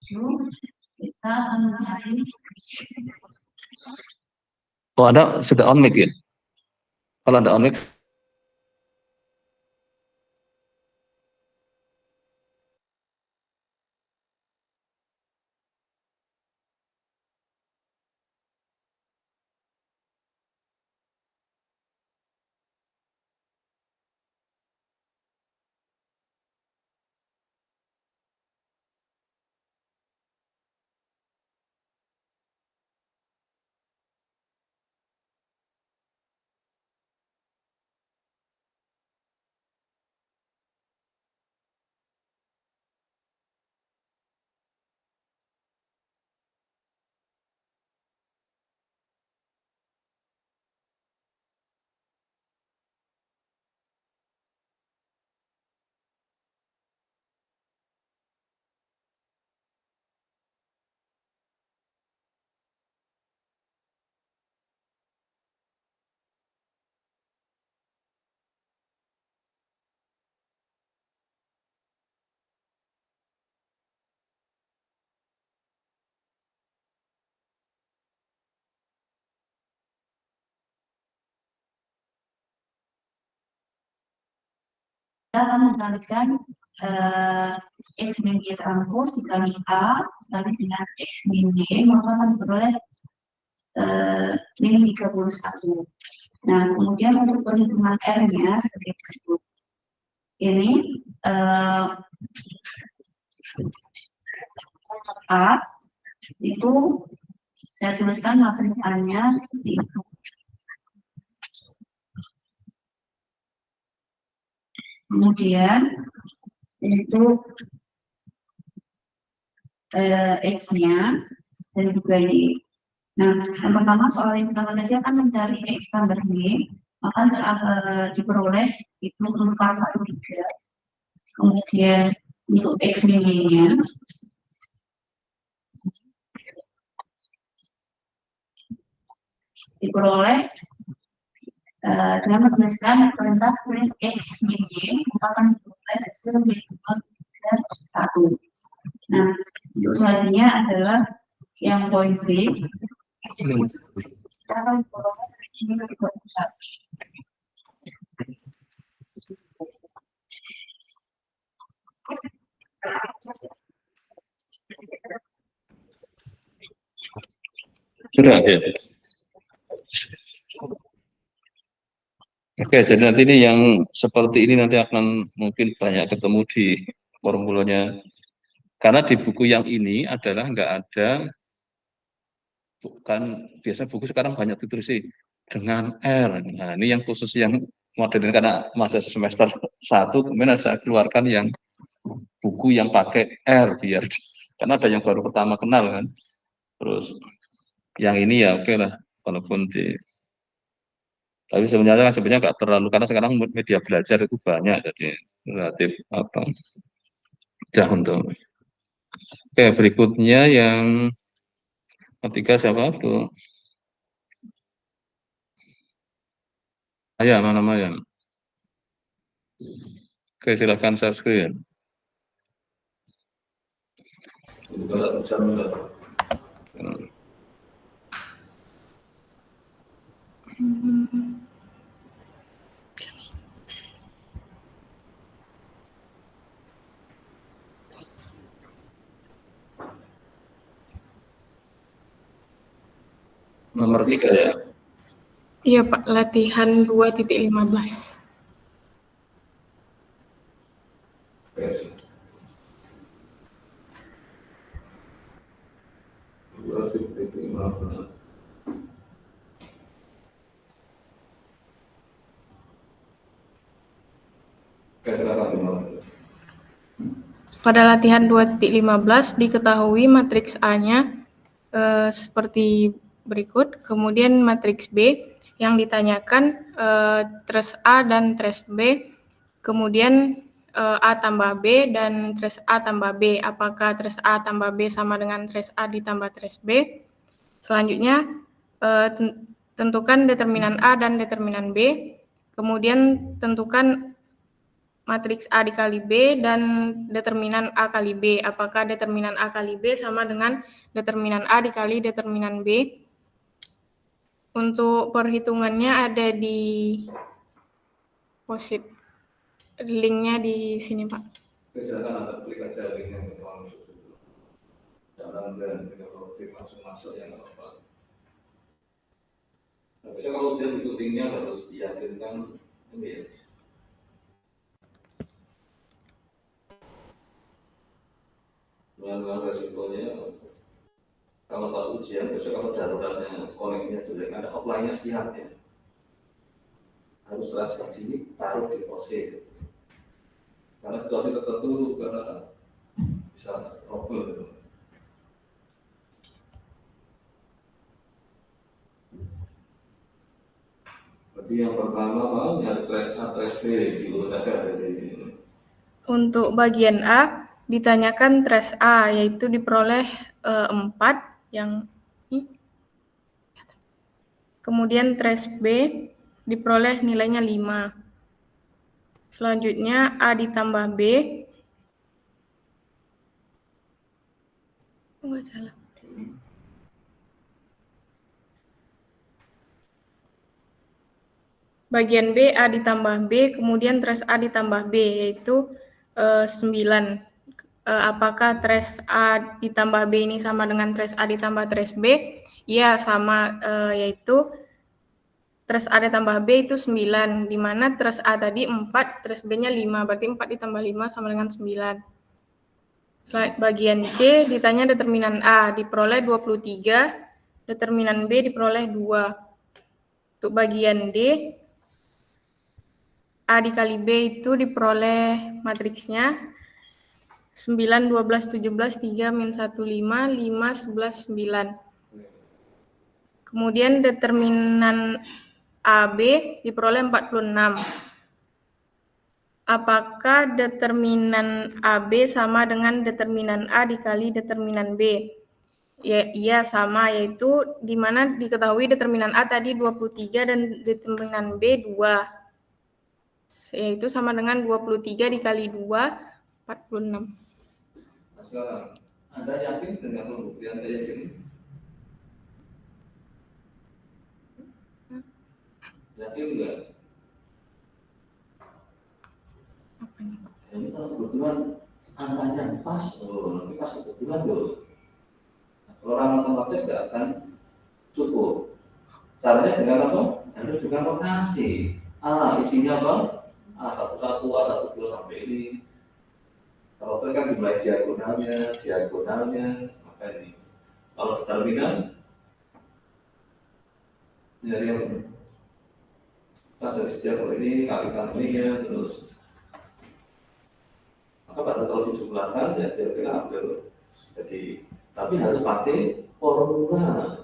Kita mencari. Oh, Anda sudah on mic ya? Kalau Anda on mic, Kita akan mencarikan X min Y transpos dikali A dikali dengan X min Y, maka akan diperoleh min 31. Nah, kemudian untuk perhitungan R-nya seperti berikut. Ini A itu saya tuliskan materi A-nya itu. Kemudian untuk X-nya dan juga Y. Nah, yang pertama soal yang pertama tadi akan mencari X tambah Y, maka diperoleh itu 413. Kemudian untuk X min Y-nya diperoleh dengan menuliskan perintah print X min Y, maka akan diperoleh hasil B231. Nah, untuk selanjutnya adalah yang poin B. Kita akan diperoleh ini lebih besar. sudah ya. Oke, jadi nanti ini yang seperti ini nanti akan mungkin banyak ketemu di formulanya. Karena di buku yang ini adalah nggak ada, bukan biasa buku sekarang banyak ditulis dengan R. Nah, ini yang khusus yang modern karena masa semester 1 kemudian saya keluarkan yang buku yang pakai R biar karena ada yang baru pertama kenal kan. Terus yang ini ya oke lah walaupun di tapi sebenarnya nggak terlalu karena sekarang media belajar itu banyak jadi relatif apa ya untuk oke berikutnya yang ketiga siapa tuh ya mana ya oke silakan share screen. Nomor 3 ya. Iya Pak, latihan 2.15. Pada latihan 2.15 diketahui matriks A-nya seperti berikut. Kemudian matriks B yang ditanyakan trace A dan trace B. Kemudian A tambah B dan trace A tambah B. Apakah trace A tambah B sama dengan trace A ditambah trace B? Selanjutnya tentukan determinan A dan determinan B. Kemudian tentukan matriks A dikali B dan determinan A kali B. Apakah determinan A kali B sama dengan determinan A dikali determinan B? Untuk perhitungannya ada di posit. Linknya di sini, Pak. Silakan Anda klik aja linknya untuk masuk dulu. Jangan kalau klik langsung masuk ya nggak apa-apa. Nah, biasanya kalau ujian itu linknya harus diyakinkan ini ya. Dengan resikonya kalau pas ujian, biasanya kalau daruratnya koneksinya jelek, ada offline-nya siap ya. Harus lacak sini, taruh di posisi. Karena situasi tertentu karena bisa trouble gitu. Berarti yang pertama mau nyari trace A, trace B, diurut aja dari ini. Untuk bagian A ditanyakan trace A yaitu diperoleh 4 yang ini. Kemudian trace B diperoleh nilainya 5. Selanjutnya A ditambah B. Enggak salah. Bagian B A ditambah B, kemudian trace A ditambah B yaitu 9. Apakah trace A ditambah B ini sama dengan trace A ditambah trace B? Ya, sama, yaitu trace A ditambah B itu 9, di mana trace A tadi 4, trace B-nya 5, berarti 4 ditambah 5 sama dengan 9. Bagian C ditanya determinan A, diperoleh 23, determinan B diperoleh 2. Untuk bagian D, A dikali B itu diperoleh matriksnya 9, 12, 17, 3, min 1, 5, 5, 11, 9. Kemudian determinan AB diperoleh 46. Apakah determinan AB sama dengan determinan A dikali determinan B? Ya, iya sama, yaitu di mana diketahui determinan A tadi 23 dan determinan B 2. Yaitu sama dengan 23 dikali 2, 46. Nah, sekarang, Anda yakin dengan pembuktian kayak sini? Yakin enggak? Apa nih? Ini kalau kebetulan angkanya pas, nanti pas kebetulan loh. Nah, kalau orang matematik nggak akan cukup. Caranya dengan apa? Harus dengan rotasi. Isinya apa? A11, A12 sampai ini. Kalau itu kan dimulai diagonalnya, maka ini. Kalau determinan, dari yang kita dari setiap ini kalikan ini ya, terus maka pada kalau dijumlahkan ya kira-kira hampir. Jadi, tapi harus pakai formula.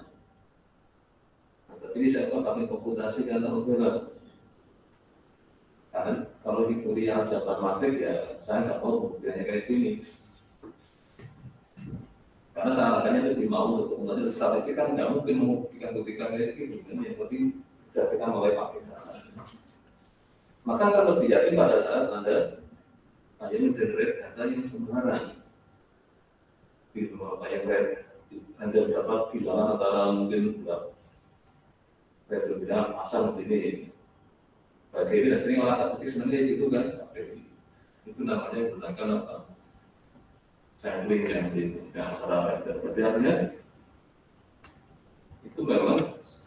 Nah, tapi ini saya pakai komputasi dan formula. Karena kalau di kuliah aljabar matrik ya saya nggak mau pembuktiannya kayak gini. Karena saya anaknya lebih mau untuk membelajar statistik kan nggak mungkin membuktikan kayak gini. Yang penting sudah kita mulai pakai. Maka kalau diyakin pada saat Anda generate data yang sembarang, gitu apa yang Anda dapat bilangan antara mungkin bilangan pasang ini. Bagi ini sering orang statistik sebenarnya itu kan, itu namanya gunakan apa? Sampling yang secara random. Berarti artinya itu memang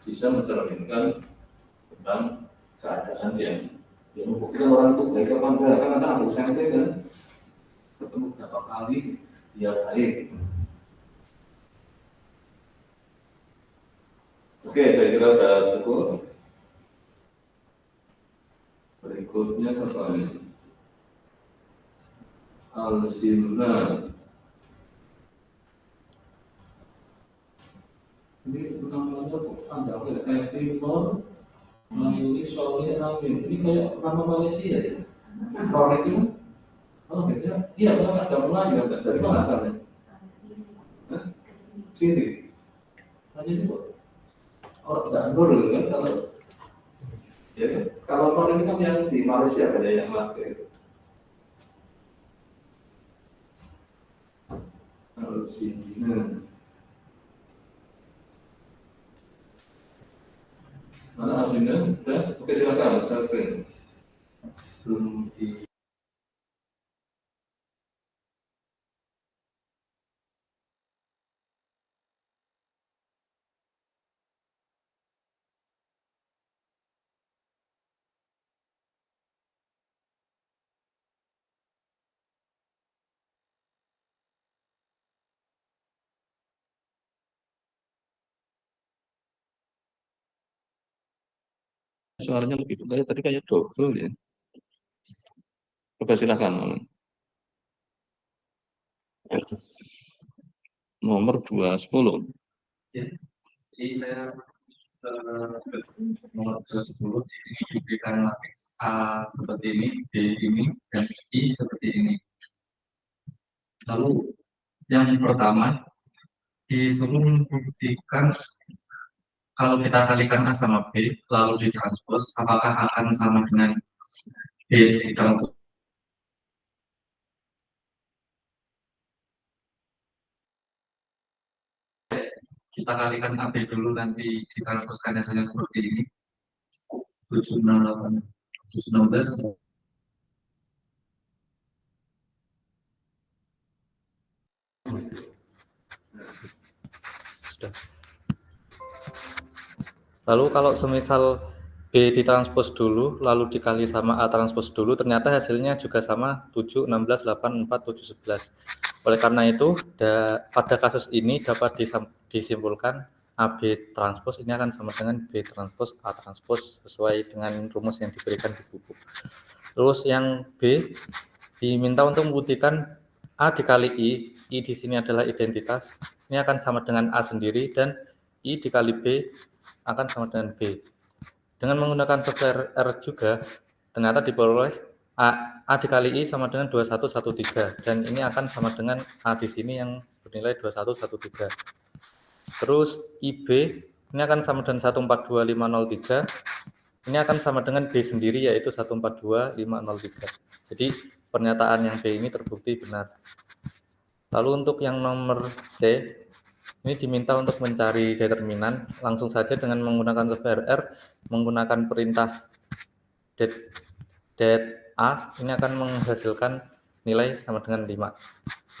bisa mencerminkan tentang keadaan yang membuktikan orang itu baik apa enggak. Kan ada aku sampling kan ketemu berapa kali dia baik. Oke, saya kira sudah cukup. Berikutnya apa ini? Alzheimer. Ini namanya panjangnya F-Timor, Mayuri, Soli, Amin. Ini kayak nama Malaysia ya? Proyek itu? Oh, beda. Iya, kan ada mulai ya. Dari mana asalnya? Sini. Hanya itu. Oh, tidak dulu kan kalau ya kan? Kalau proyek ini kan yang di Malaysia ada yang pakai. Mana hasilnya? Udah? Oke, silakan. Share screen. Belum di suaranya lebih kayak tadi kayak double ya. Coba silakan. Nomor 210. Ya, jadi saya nomor 210 di sini diberikan matriks A seperti ini, B ini, dan I seperti ini. Lalu yang pertama disuruh membuktikan kalau kita kalikan A sama B lalu ditranspos, apakah akan sama dengan B ditranspos? Kita kalikan AB dulu, nanti ditransposkan hasilnya seperti ini. 768 716. Sudah. Lalu kalau semisal B ditranspos dulu, lalu dikali sama A transpos dulu, ternyata hasilnya juga sama 7, 16, 8, 4, 7, 11. Oleh karena itu, pada kasus ini dapat disimpulkan AB transpos ini akan sama dengan B transpos A transpos sesuai dengan rumus yang diberikan di buku. Terus yang B diminta untuk membuktikan A dikali I di sini adalah identitas, ini akan sama dengan A sendiri, dan I dikali B akan sama dengan B. Dengan menggunakan software R juga, ternyata diperoleh A dikali I sama dengan 2113, dan ini akan sama dengan A di sini yang bernilai 2113. Terus IB ini akan sama dengan 142503, ini akan sama dengan B sendiri yaitu 142503. Jadi pernyataan yang B ini terbukti benar. Lalu untuk yang nomor C, ini diminta untuk mencari determinan, langsung saja dengan menggunakan software R, menggunakan perintah det A, ini akan menghasilkan nilai sama dengan 5.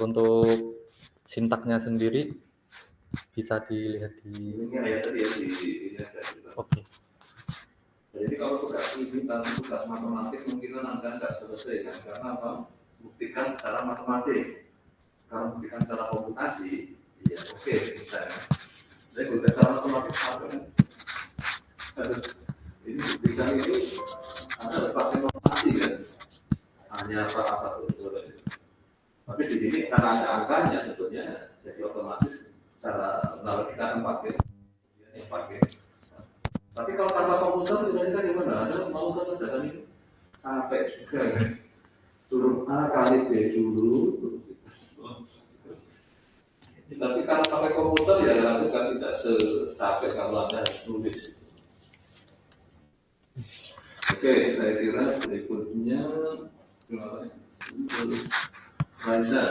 Untuk sintaknya sendiri bisa dilihat di ini ayat tadi ya di Oke. Jadi kalau tugas ini dalam tugas matematik mungkin Anda nggak selesai kan? Karena apa? Buktikan secara matematik. Kalau buktikan secara komputasi, ya oke misalnya. Jadi buktikan secara matematik apa kan? Ini buktikan itu Anda harus pakai notasi kan? Hanya salah satu. Tapi di sini karena ada angkanya sebetulnya, jadi otomatis secara kalau kita akan pakai. Tapi kalau tanpa komputer kita gimana? Ada mau kan data ini sampai juga kan? Suruh A kali B dulu. Tapi kalau pakai komputer ya relatif kan tidak secapek kalau Anda harus nulis. Oke, saya kira berikutnya Raisa.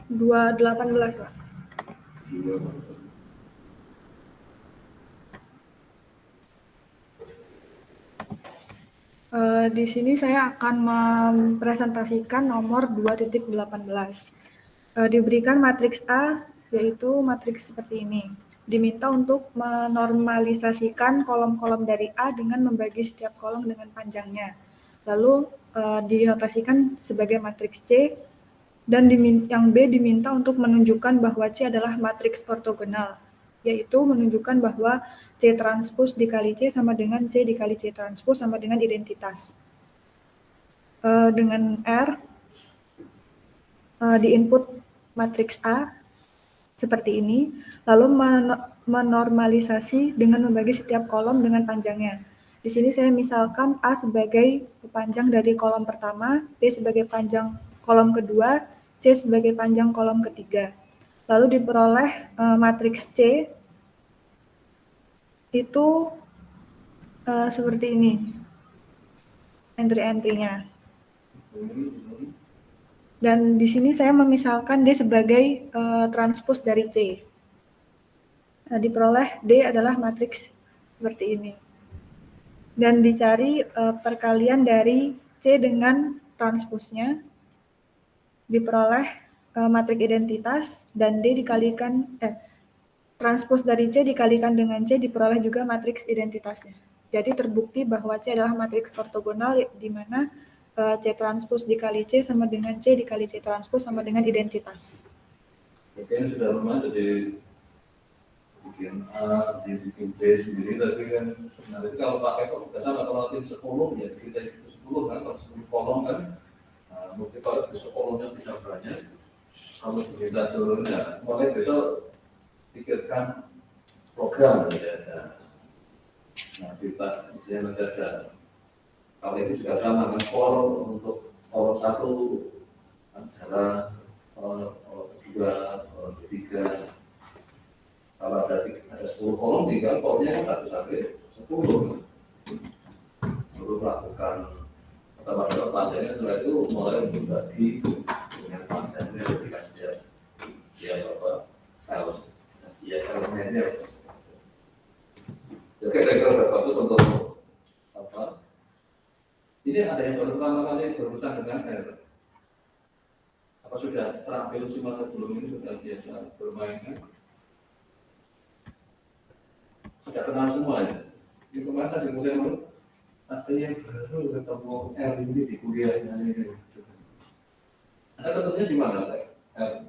218, Pak. Di sini saya akan mempresentasikan nomor 2.18. Diberikan matriks A, yaitu matriks seperti ini. Diminta untuk menormalisasikan kolom-kolom dari A dengan membagi setiap kolom dengan panjangnya. Lalu dinotasikan sebagai matriks C, dan yang B diminta untuk menunjukkan bahwa C adalah matriks ortogonal, yaitu menunjukkan bahwa C transpose dikali C sama dengan C dikali C transpose sama dengan identitas. Dengan R, di input matriks A seperti ini, lalu menormalisasi dengan membagi setiap kolom dengan panjangnya. Di sini saya misalkan A sebagai panjang dari kolom pertama, B sebagai panjang kolom kedua, C sebagai panjang kolom ketiga. Lalu diperoleh matriks C itu seperti ini entry-entry-nya. Dan di sini saya memisalkan D sebagai transpose dari C. Diperoleh D adalah matriks seperti ini. Dan dicari perkalian dari C dengan transpose-nya, diperoleh matriks identitas, dan D dikalikan transpose dari C dikalikan dengan C diperoleh juga matriks identitasnya. Jadi terbukti bahwa C adalah matriks ortogonal di mana C transpose dikali C sama dengan C dikali C transpose sama dengan identitas. Mungkin sudah lama jadi bikin A, bikin B sendiri, tapi kan nanti kalau pakai komputer kalau tim 10 ya kita itu 10 kan, kalau 10 kolom kan, multiplier besok kolomnya bisa banyak. Kalau kita turunnya, mulai besok pikirkan program ya. Nah kita misalnya nanti ada, kalau ini juga sama kan, untuk kolom 1 antara kolom kedua, kolom ketiga. Kalau ada 10 kolom, tinggal kolomnya kan 1 sampai 10. Lalu lakukan atau panjangnya, setelah itu mulai berbagi dengan panjangnya dikasih ya Bapak kalau ya elemennya. Oke, saya kira Bapak itu untuk apa? Ini ada yang baru pertama kali berurusan dengan R. Apa sudah terampil semua sebelum ini, sudah biasa bermain kan? Sudah kenal semua ya. Di kemana di kuliah ada yang baru ketemu R ini di kuliahnya ini. Anda ketemunya di mana, R?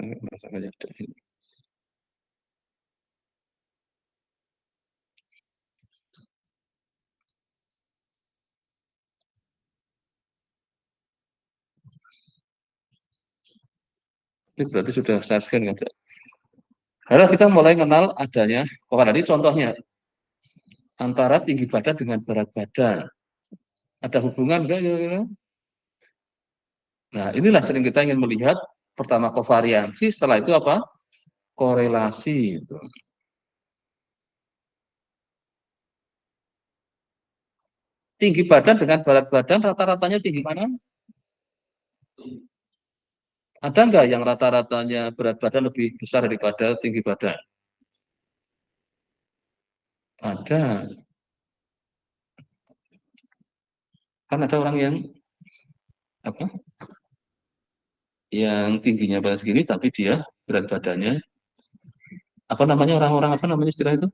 Ini berarti sudah saya scan kan? Lalu kita mulai kenal adanya, tadi contohnya antara tinggi badan dengan berat badan. Ada hubungan enggak? Nah, inilah sering kita ingin melihat pertama kovariansi, setelah itu apa? Korelasi. Gitu. Tinggi badan dengan berat badan rata-ratanya tinggi mana? Ada enggak yang rata-ratanya berat badan lebih besar daripada tinggi badan? Ada. Kan ada orang yang apa? Yang tingginya pada segini tapi dia berat badannya apa namanya orang-orang apa namanya istilah itu?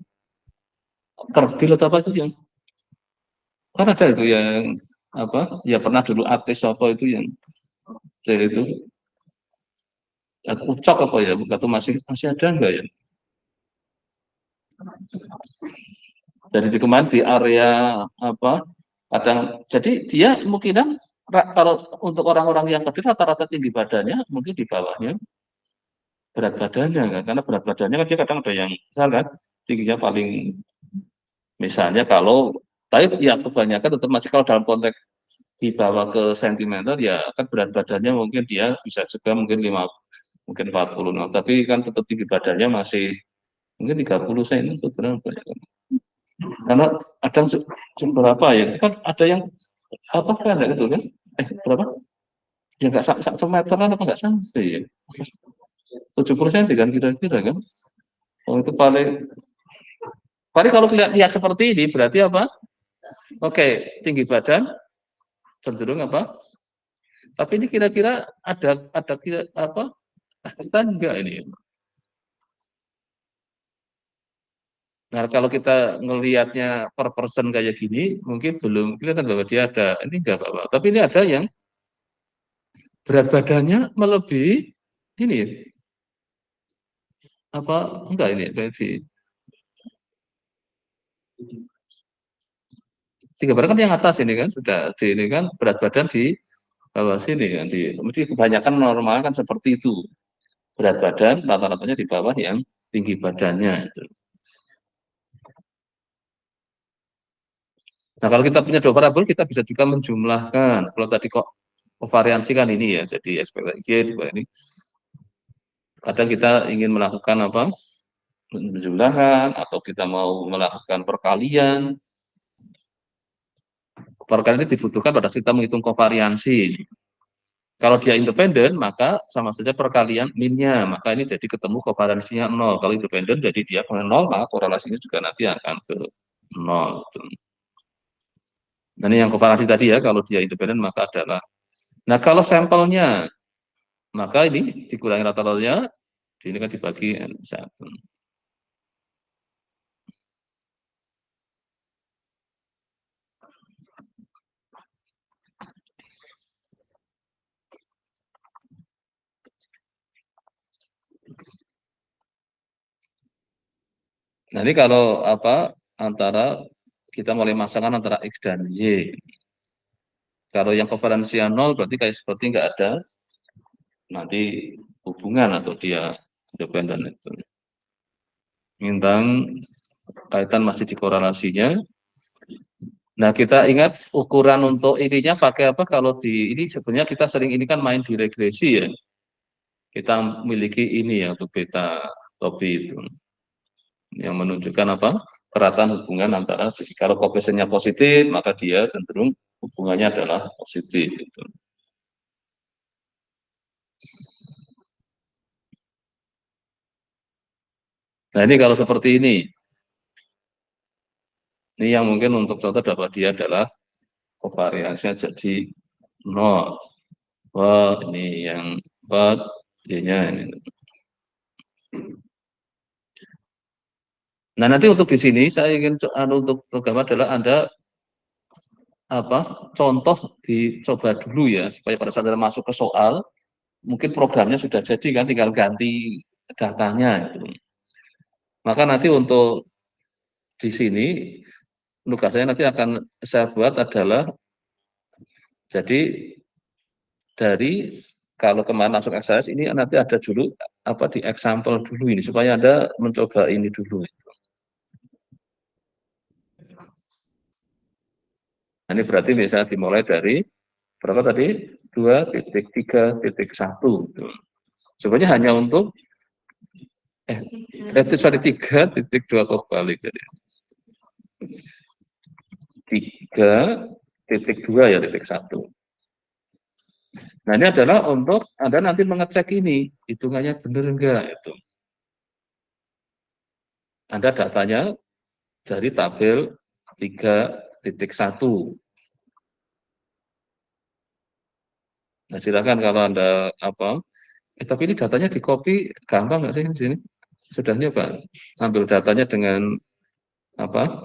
Kerdil atau apa itu yang kan ada itu yang apa? Ya pernah dulu artis apa itu yang dari itu ya, ucok apa ya? Atau masih ada enggak ya? Jadi di kemarin di area apa? Kadang jadi dia kemungkinan kalau untuk orang-orang yang kecil rata-rata tinggi badannya mungkin di bawahnya berat badannya kan karena berat badannya kan dia kadang ada yang besar kan tingginya paling misalnya kalau tapi ya kebanyakan tetap masih kalau dalam konteks dibawa ke sentimeter ya kan berat badannya mungkin dia bisa juga mungkin 40 nah, tapi kan tetap tinggi badannya masih mungkin 30 cm itu berapa ya? Karena ada berapa ya itu kan ada yang apa kan itu kan berapa ya nggak semeteran apa nggak sampai ya 70 cm kan kira-kira kan oh itu paling kalau lihat seperti ini berarti apa oke tinggi badan cenderung apa tapi ini kira-kira ada kira apa kita enggak ini. Nah, kalau kita ngelihatnya per person kayak gini, mungkin belum kelihatan bahwa dia ada, ini enggak apa-apa. Tapi ini ada yang berat badannya melebihi ini ya. Apa enggak ini berarti 3 badan kan yang atas ini kan sudah di ini kan berat badan di bawah sini kan mesti kebanyakan normal kan seperti itu. Berat badan rata-ratanya di bawah yang tinggi badannya itu. Nah, kalau kita punya dua variabel kita bisa juga menjumlahkan. Kalau tadi kok variansi kan ini ya, jadi ekspektasi Y juga ini. Kadang kita ingin melakukan apa? Penjumlahan atau kita mau melakukan perkalian. Perkalian ini dibutuhkan pada saat kita menghitung kovariansi. Kalau dia independen, maka sama saja perkalian minnya. Maka ini jadi ketemu kovariansinya 0. Kalau independen, jadi dia ke 0, maka korelasinya juga nanti akan ke 0. Nah, ini yang kovariansi tadi ya, kalau dia independen maka adalah. Nah, kalau sampelnya, maka ini dikurangi rata-ratanya, ini kan dibagi N1. Nah, ini kalau apa antara kita mulai masangkan antara X dan Y. Kalau yang kovariansinya 0 berarti kayak seperti nggak ada nanti hubungan atau dia independen itu. Bintang kaitan masih di korelasinya. Nah, kita ingat ukuran untuk ininya pakai apa? Kalau di ini sebenarnya kita sering ini kan main di regresi ya. Kita memiliki ini ya untuk beta topi itu. Yang menunjukkan apa? Kerataan hubungan antara kalau koefisiennya positif, maka dia cenderung hubungannya adalah positif gitu. Nah, ini kalau seperti ini. Ini yang mungkin untuk contoh dapat dia adalah kovariansinya jadi 0. Wah, ini yang 4, Y-nya ini. Nah, nanti untuk di sini saya ingin untuk program adalah Anda apa contoh dicoba dulu ya supaya pada saat Anda masuk ke soal mungkin programnya sudah jadi kan, tinggal ganti datanya itu. Maka nanti untuk di sini nugasnya nanti akan saya buat adalah jadi dari kalau kemarin langsung exercise ini nanti ada dulu apa di example dulu ini supaya Anda mencoba ini dulu. Nah, ini berarti misalnya dimulai dari berapa tadi? 2.3.1. Sebenarnya hanya untuk sorry 3.2 kok balik jadi 3.2 ya titik 1. Nah ini adalah untuk Anda nanti mengecek ini hitungannya benar enggak itu. Anda datanya dari tabel 3.1. Nah silakan kalau Anda apa? Tapi ini datanya di copy gampang nggak sih di sini? Sudah nyoba ambil datanya dengan apa?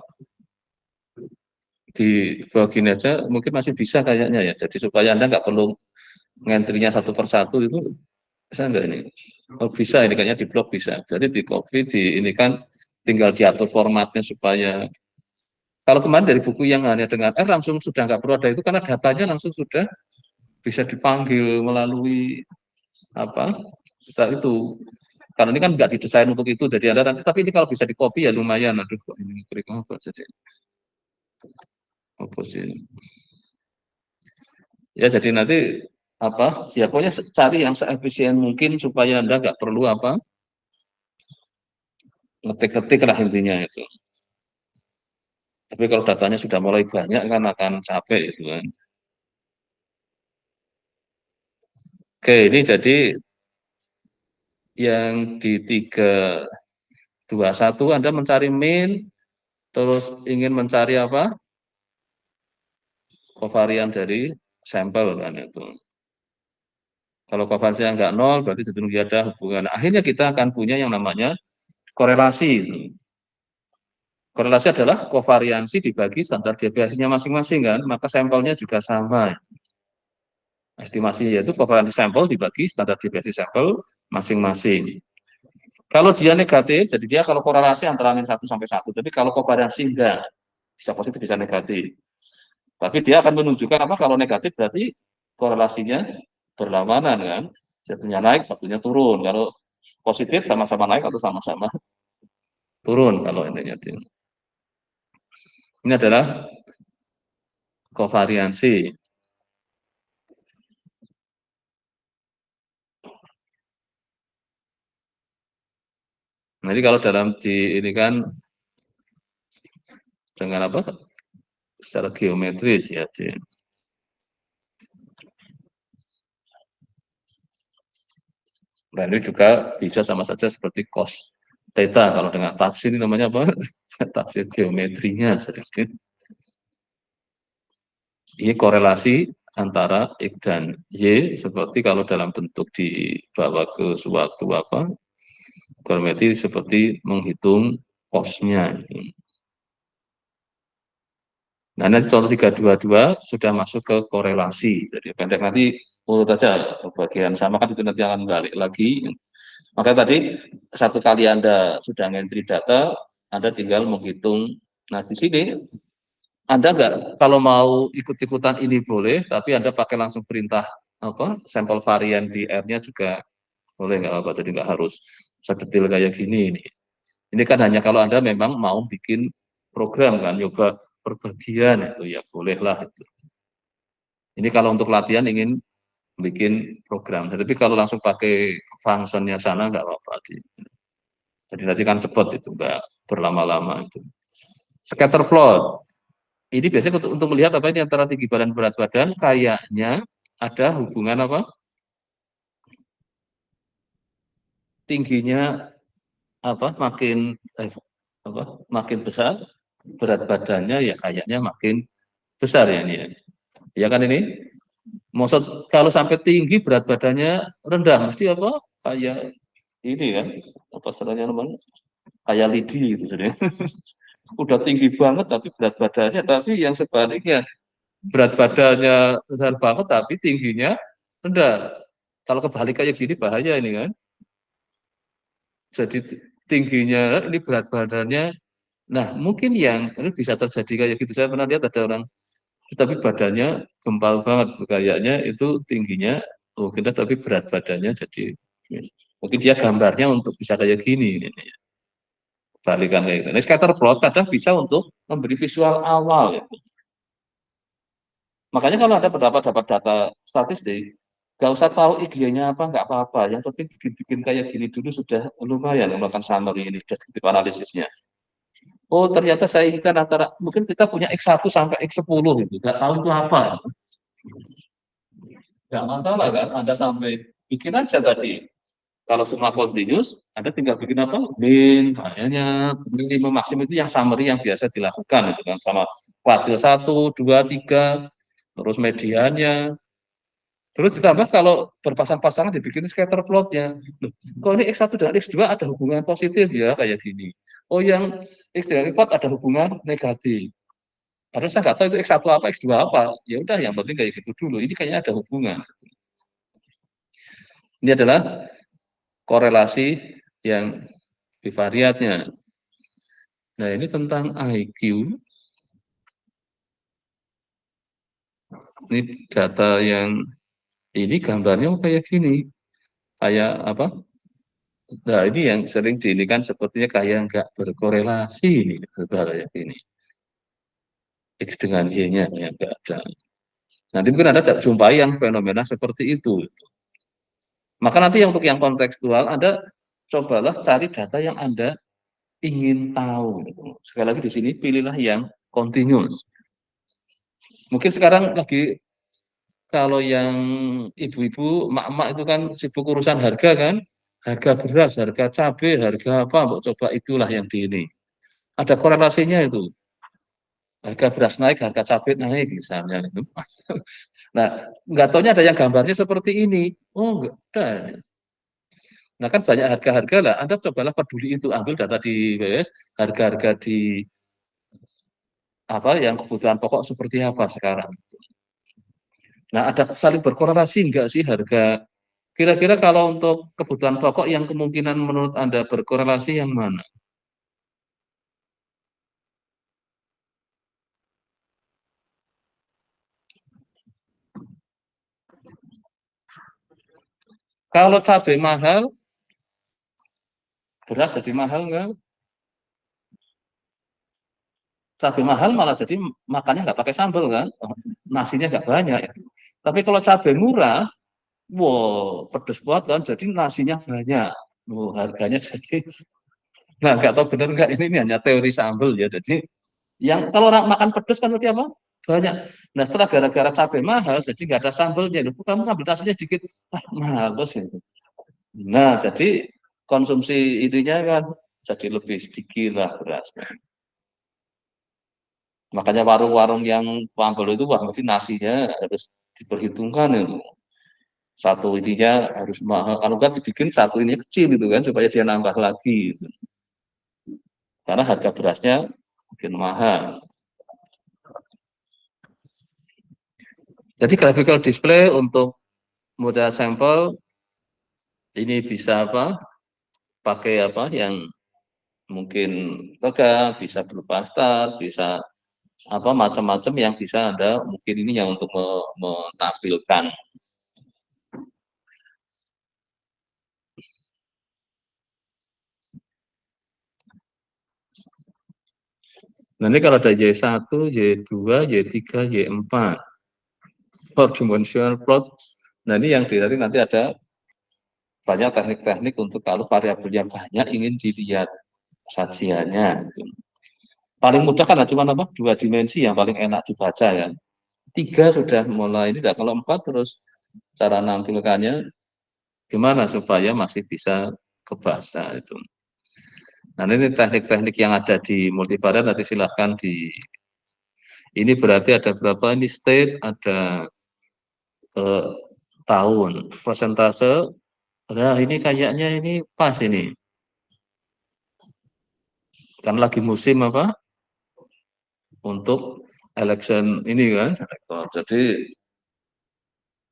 Di bagian aja mungkin masih bisa kayaknya ya. Jadi supaya Anda nggak perlu ngentrinya satu persatu itu bisa nggak ini? Oh bisa ini kayaknya di blog bisa. Jadi di copy di ini kan tinggal diatur formatnya supaya kalau kemarin dari buku yang hanya dengan langsung sudah nggak perlu ada itu karena datanya langsung sudah bisa dipanggil melalui apa itu karena ini kan nggak didesain untuk itu jadi Anda nanti tapi ini kalau bisa di copy ya lumayan aduh kok ini klik apa jadi apa sih ya jadi nanti apa ya pokoknya cari yang seefisien mungkin supaya Anda nggak perlu apa ngetik-ngetik lah intinya itu. Tapi kalau datanya sudah mulai banyak kan akan capek itu kan. Oke, ini jadi yang di 3.2.1 Anda mencari min, terus ingin mencari apa? Kovarian dari sampel kan itu. Kalau kovariannya nggak nol, berarti cenderung ada hubungan. Akhirnya kita akan punya yang namanya korelasi. Korelasi adalah kovariansi dibagi standar deviasinya masing-masing kan, maka sampelnya juga sama. Estimasi yaitu kovariansi sampel dibagi standar deviasi sampel masing-masing. Kalau dia negatif, jadi dia kalau korelasi antara min 1 sampai 1. Tapi kalau kovariansi enggak, bisa positif, bisa negatif. Tapi dia akan menunjukkan apa kalau negatif berarti korelasinya berlawanan kan. Satunya naik, satunya turun. Kalau positif sama-sama naik atau sama-sama turun kalau intinya. Ini adalah kovariansi. Jadi kalau dalam di ini kan dengan apa? Secara geometris ya. Dan ini juga bisa sama saja seperti cos theta kalau dengan tafsir ini namanya apa? Tafsir geometrinya sedikit. Ini korelasi antara X dan Y seperti kalau dalam bentuk dibawa ke suatu apa? Geometri seperti menghitung cosnya. Nah, nanti contoh 322 sudah masuk ke korelasi. Jadi pendek nanti urut aja bagian sama kan itu nanti akan balik lagi. Maka tadi satu kali Anda sudah ngentri data, Anda tinggal menghitung. Nah, di sini Anda nggak kalau mau ikut-ikutan ini boleh, tapi Anda pakai langsung perintah apa sampel varian di R-nya juga boleh nggak apa. Jadi nggak harus sedetail kayak gini ini. Ini kan hanya kalau Anda memang mau bikin program kan, nyoba perbagian itu ya bolehlah itu. Ini kalau untuk latihan ingin bikin program. Tapi kalau langsung pakai functionnya sana nggak apa-apa. Jadi nanti kan cepat itu, nggak berlama-lama itu. Scatter plot. Ini biasanya untuk melihat apa ini antara tinggi badan berat badan kayaknya ada hubungan apa? Tingginya apa makin makin besar berat badannya ya kayaknya makin besar ya ini ya. Ya kan ini maksud kalau sampai tinggi berat badannya rendah mesti apa kayak ini kan apa istilahnya namanya kayak lidi gitu jadi udah tinggi banget tapi berat badannya tapi yang sebaliknya berat badannya besar banget tapi tingginya rendah Kalau kebalik kayak gini bahaya ini kan. Jadi tingginya, ini berat badannya. Nah, mungkin yang ini bisa terjadi kayak gitu. Saya pernah lihat ada orang, tapi badannya gempal banget kayaknya itu tingginya, oh kita tapi berat badannya jadi mungkin dia gambarnya untuk bisa kayak gini. Balikan kayak gitu. Nah, scatter plot kadang bisa untuk memberi visual awal. Ya. Makanya kalau ada dapat data statistik, nggak usah tahu IG-nya apa, nggak apa-apa. Yang penting bikin kayak gini dulu sudah lumayan melakukan summary ini, deskriptif analisisnya. Oh, ternyata saya inginkan antara, mungkin kita punya X1 sampai X10 gitu, nggak tahu itu apa. Nggak masalah kan, Anda sampai bikin aja tadi. Kalau semua continuous, Anda tinggal bikin apa? Min, banyak, minimum maksimum itu yang summary yang biasa dilakukan, gitu kan, sama kuartil 1, 2, 3, terus mediannya. Terus ditambah kalau berpasang-pasangan dibikin scatter plotnya. Kok ini X1 dan X2 ada hubungan positif ya kayak gini. Oh yang X3 X4 ada hubungan negatif. Padahal saya nggak tahu itu X1 apa, X2 apa. Ya udah yang penting kayak gitu dulu. Ini kayaknya ada hubungan. Ini adalah korelasi yang bivariatnya. Nah ini tentang IQ. Ini data yang ini gambarnya kayak gini. Kayak apa? Nah, ini yang sering diinikan sepertinya kayak nggak berkorelasi ini, kayak ini. X dengan Y-nya yang nggak ada. Nanti mungkin Anda jumpai yang fenomena seperti itu. Maka nanti untuk yang kontekstual, Anda cobalah cari data yang Anda ingin tahu. Sekali lagi di sini pilihlah yang continuous. Mungkin sekarang lagi kalau yang ibu-ibu, emak-emak itu kan sibuk urusan harga kan, harga beras, harga cabai, harga apa, mbok coba itulah yang di ini. Ada korelasinya itu. Harga beras naik, harga cabai naik misalnya itu. Nah, nggak taunya ada yang gambarnya seperti ini. Oh, enggak ada. Nah, kan banyak harga-harga lah. Anda cobalah peduli itu, ambil data di WS, harga-harga di apa yang kebutuhan pokok seperti apa sekarang. Nah, ada saling berkorelasi enggak sih harga? Kira-kira kalau untuk kebutuhan pokok yang kemungkinan menurut Anda berkorelasi yang mana? Kalau cabai mahal, beras jadi mahal enggak? Cabai mahal malah jadi makannya nggak pakai sambal kan? Nasinya nggak banyak. Tapi kalau cabai murah, wow, pedes banget kan, jadi nasinya banyak. Wow, harganya jadi, nah nggak tahu benar nggak ini hanya teori sambal ya. Jadi yang kalau orang makan pedes kan berarti apa? Banyak. Nah setelah gara-gara cabai mahal, jadi nggak ada sambalnya. Loh, kamu ngambil nasinya sedikit, males gitu. Nah jadi konsumsi ininya kan jadi lebih sedikit lah berasnya. Makanya warung-warung yang sambal itu wah mesti nasinya harus diperhitungkan itu. Satu ininya harus mahal. Kalau kan dibikin satu ini kecil itu kan supaya dia nambah lagi. Gitu. Karena harga berasnya makin mahal. Jadi graphical display untuk model sampel ini bisa apa? Pakai apa yang mungkin tegak, bisa berupa star, bisa apa macam-macam yang bisa Anda mungkin ini yang untuk menampilkan. Nanti kalau ada Y1, Y2, Y3, Y4 four dimensional plot. Nah ini yang nanti ada banyak teknik-teknik untuk kalau variabelnya banyak ingin dilihat sajiannya. Paling mudah kan cuma apa? 2 dimensi yang paling enak dibaca ya. 3 sudah mulai ini, kalau 4 terus cara nampilkannya gimana supaya masih bisa kebaca itu. Nah ini teknik-teknik yang ada di multivariat nanti silahkan di ini berarti ada berapa ini state, ada tahun, persentase. Nah ini kayaknya ini pas ini. Kan lagi musim apa? Untuk election ini kan, elektor. Jadi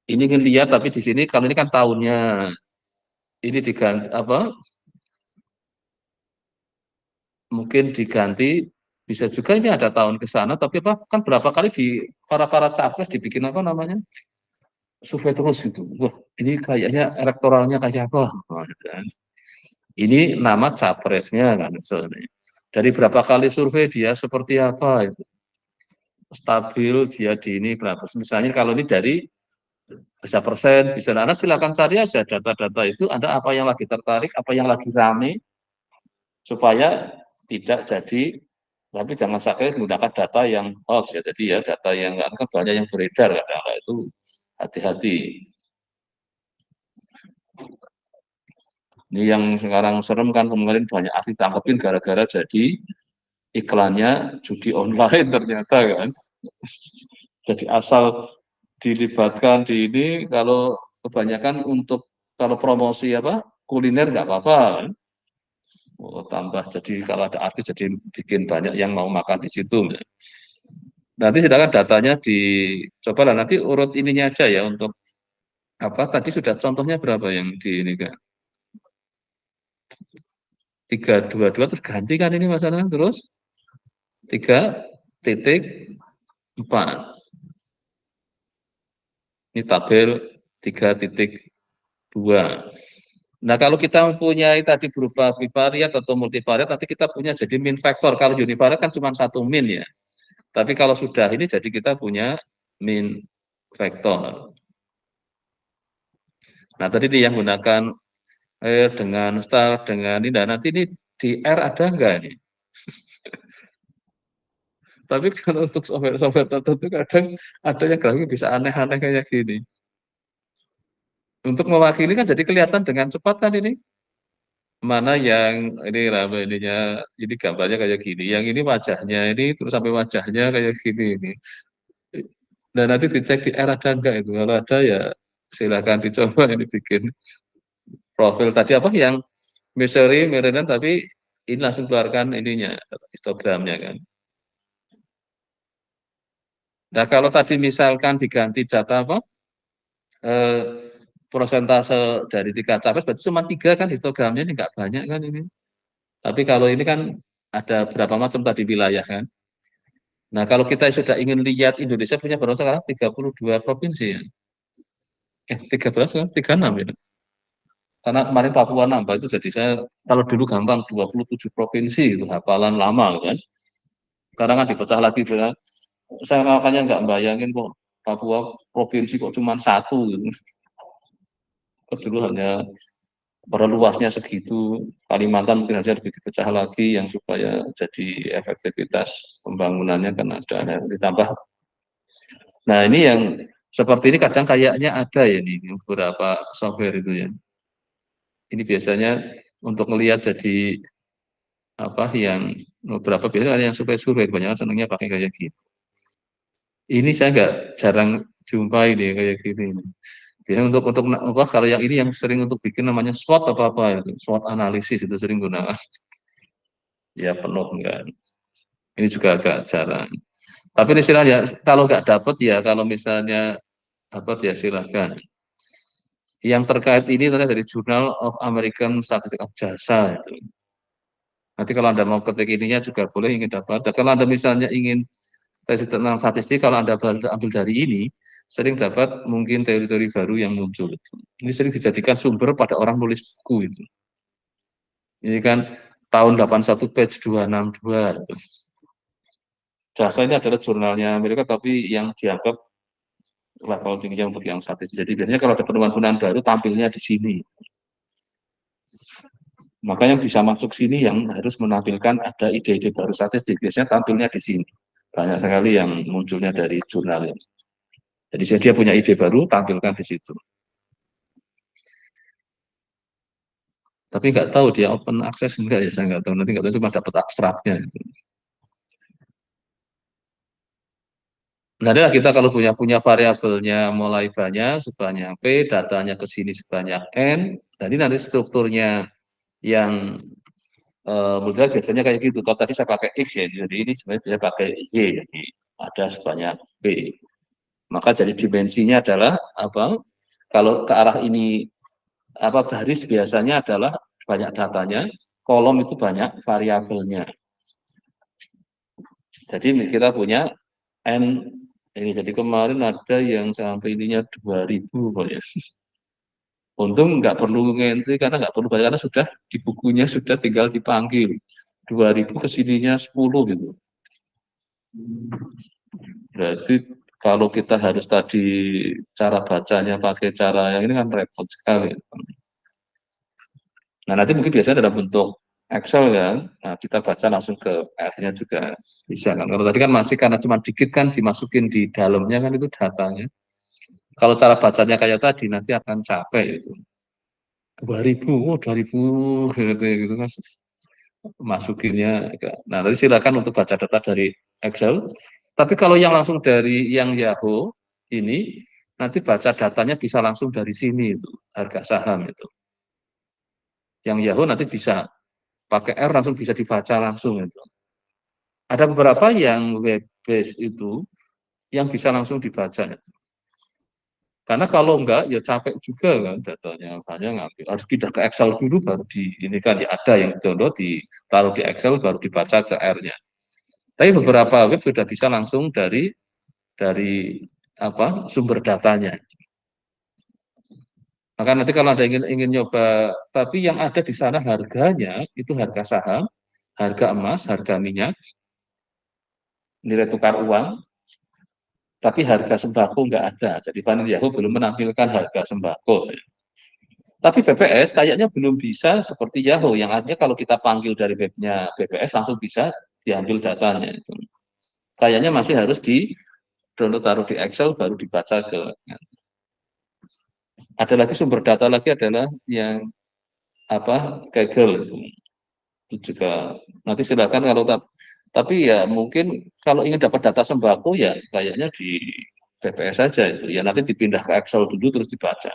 Ini ingin lihat, tapi di sini kalau ini kan tahunnya, ini diganti apa? Mungkin diganti, bisa juga ini ada tahun ke sana, tapi apa kan berapa kali di para capres dibikin apa namanya survei terus gitu. Wah, ini kayaknya elektoralnya kayak apa? Wah, kan. Ini nama capresnya kan misalnya. Dari berapa kali survei dia seperti apa itu. Stabil dia di ini berapa. Misalnya kalau ini dari bisa persen, bisa Anda silakan cari aja data-data itu ada apa yang lagi tertarik, apa yang lagi rame supaya tidak jadi, tapi jangan sampai menggunakan data yang hoax ya. Jadi ya data yang kan banyak yang beredar kadang-kadang itu hati-hati. Ini yang sekarang serem kan kemarin banyak artis tangkepin gara-gara jadi iklannya judi online ternyata kan. Jadi asal dilibatkan di ini kalau kebanyakan untuk kalau promosi apa kuliner nggak apa-apa kan. Oh, tambah jadi kalau ada artis jadi bikin banyak yang mau makan di situ. Nanti sedangkan datanya dicobalah nanti urut ininya aja ya untuk apa tadi sudah contohnya berapa yang di ini kan 322 terus ganti kan ini masalah terus 3.4 ini tabel 3.2. Nah kalau kita mempunyai tadi berupa bivariat atau multivariat nanti kita punya jadi min faktor. Kalau univariat kan cuma satu min ya. Tapi kalau sudah ini jadi kita punya min faktor. Nah tadi ini yang gunakan dengan star dengan ini. Nah nanti ini di R ada enggak nih? Tapi kalau untuk software tertentu kadang ada yang grafik bisa aneh-aneh kayak gini. Untuk mewakili kan jadi kelihatan dengan cepat kan ini. Mana yang ini rame ininya, ini gambarnya kayak gini. Yang ini wajahnya ini terus sampai wajahnya kayak gini ini. Dan nanti dicek di R ada enggak itu. Kalau ada ya silakan dicoba ini bikin profil tadi apa yang misery, meridian tapi ini langsung keluarkan ininya, histogramnya kan. Nah kalau tadi misalkan diganti data apa, prosentase dari 3 capres, berarti cuma 3 kan histogramnya ini nggak banyak kan ini. Tapi kalau ini kan ada berapa macam tadi wilayah kan. Nah kalau kita sudah ingin lihat Indonesia punya berapa sekarang 32 provinsi ya. 13 kan, 36 ya. Karena kemarin Papua nambah itu jadi saya, kalau dulu gampang 27 provinsi itu hafalan lama kan. Sekarang kan dipecah lagi, kan. Saya makanya nggak bayangin kok Papua provinsi kok cuma satu gitu. Terus dulu hanya luasnya segitu, Kalimantan mungkin saja lebih dipecah lagi yang supaya jadi efektivitas pembangunannya kan ada yang ditambah. Nah ini yang seperti ini kadang kayaknya ada ya nih beberapa software itu ya. Ini biasanya untuk melihat jadi apa yang beberapa biasanya ada yang survei-survei banyak senangnya pakai kayak gitu. Ini saya nggak jarang jumpai deh kayak gini. Biasanya untuk kalau yang ini yang sering untuk bikin namanya SWOT apa itu SWOT analisis itu sering gunakan. Ya penuh enggak. Ini juga agak jarang. Tapi istilahnya kalau nggak dapat ya kalau misalnya dapat ya silahkan. Yang terkait ini tadi dari Journal of American Statistics of JASA itu. Nanti kalau Anda mau ketik ininya juga boleh ingin dapat. Dan kalau Anda misalnya ingin tesis tentang statistik, kalau Anda ambil dari ini, sering dapat mungkin teori-teori baru yang muncul. Ini sering dijadikan sumber pada orang nulis buku itu. Ini kan tahun 81 page 262. JASA ini adalah jurnalnya Amerika, tapi yang dianggap level tingginya untuk yang statistik. Jadi biasanya kalau ada penemuan-penemuan baru tampilnya di sini. Maka yang bisa masuk sini yang harus menampilkan ada ide-ide baru statistik. Biasanya tampilnya di sini. Banyak sekali yang munculnya dari jurnal ini. Jadi dia punya ide baru, tampilkan di situ. Tapi nggak tahu dia open access enggak ya, saya nggak tahu. Nanti nggak tahu, cuma dapat abstraknya. Nah, adalah kita kalau punya variabelnya mulai banyak, sebanyak P, datanya ke sini sebanyak N, jadi nanti strukturnya yang mudah biasanya kayak gitu. Kalau tadi saya pakai X ya, jadi ini sebenarnya bisa pakai Y, jadi ada sebanyak P. Maka jadi dimensinya adalah apa? Kalau ke arah ini apa baris biasanya adalah banyak datanya, kolom itu banyak variabelnya. Jadi kita punya N ini. Jadi kemarin ada yang sampai ininya 2000 ya. Untung nggak perlu ngentri karena nggak perlu banyak, karena sudah di bukunya sudah tinggal dipanggil 2000 kesininya 10 gitu. Berarti kalau kita harus tadi cara bacanya pakai cara yang ini kan repot sekali. Nah nanti mungkin biasanya dalam bentuk Excel kan, nah kita baca langsung ke R-nya juga bisa kan. Kalau tadi kan masih karena cuma dikit kan dimasukin di dalamnya kan itu datanya. Kalau cara bacanya kayak tadi nanti akan capek itu. 2000, 2000 gitu kan masukinnya. Nah nanti silakan untuk baca data dari Excel. Tapi kalau yang langsung dari yang Yahoo ini nanti baca datanya bisa langsung dari sini itu harga saham itu. Yang Yahoo nanti bisa pakai R langsung bisa dibaca langsung itu. Ada beberapa yang web based itu yang bisa langsung dibaca itu. Karena kalau enggak ya capek juga kan datanya, hanya ngambil harus pindah ke Excel dulu baru di ini kan ya ada yang download ditaruh di Excel baru dibaca ke R-nya. Tapi beberapa web sudah bisa langsung dari apa sumber datanya. Maka nanti kalau ada ingin nyoba, tapi yang ada di sana harganya itu harga saham, harga emas, harga minyak, nilai tukar uang, tapi harga sembako nggak ada. Jadi Vanil Yahoo belum menampilkan harga sembako. Tapi BPS kayaknya belum bisa seperti Yahoo, yang artinya kalau kita panggil dari webnya BPS langsung bisa diambil datanya. Kayaknya masih harus di download taruh di Excel baru dibaca ke. Ada lagi sumber data lagi adalah yang apa Kaggle itu juga nanti silakan kalau tapi ya mungkin kalau ingin dapat data sembako ya kayaknya di BPS saja itu ya nanti dipindah ke Excel dulu terus dibaca.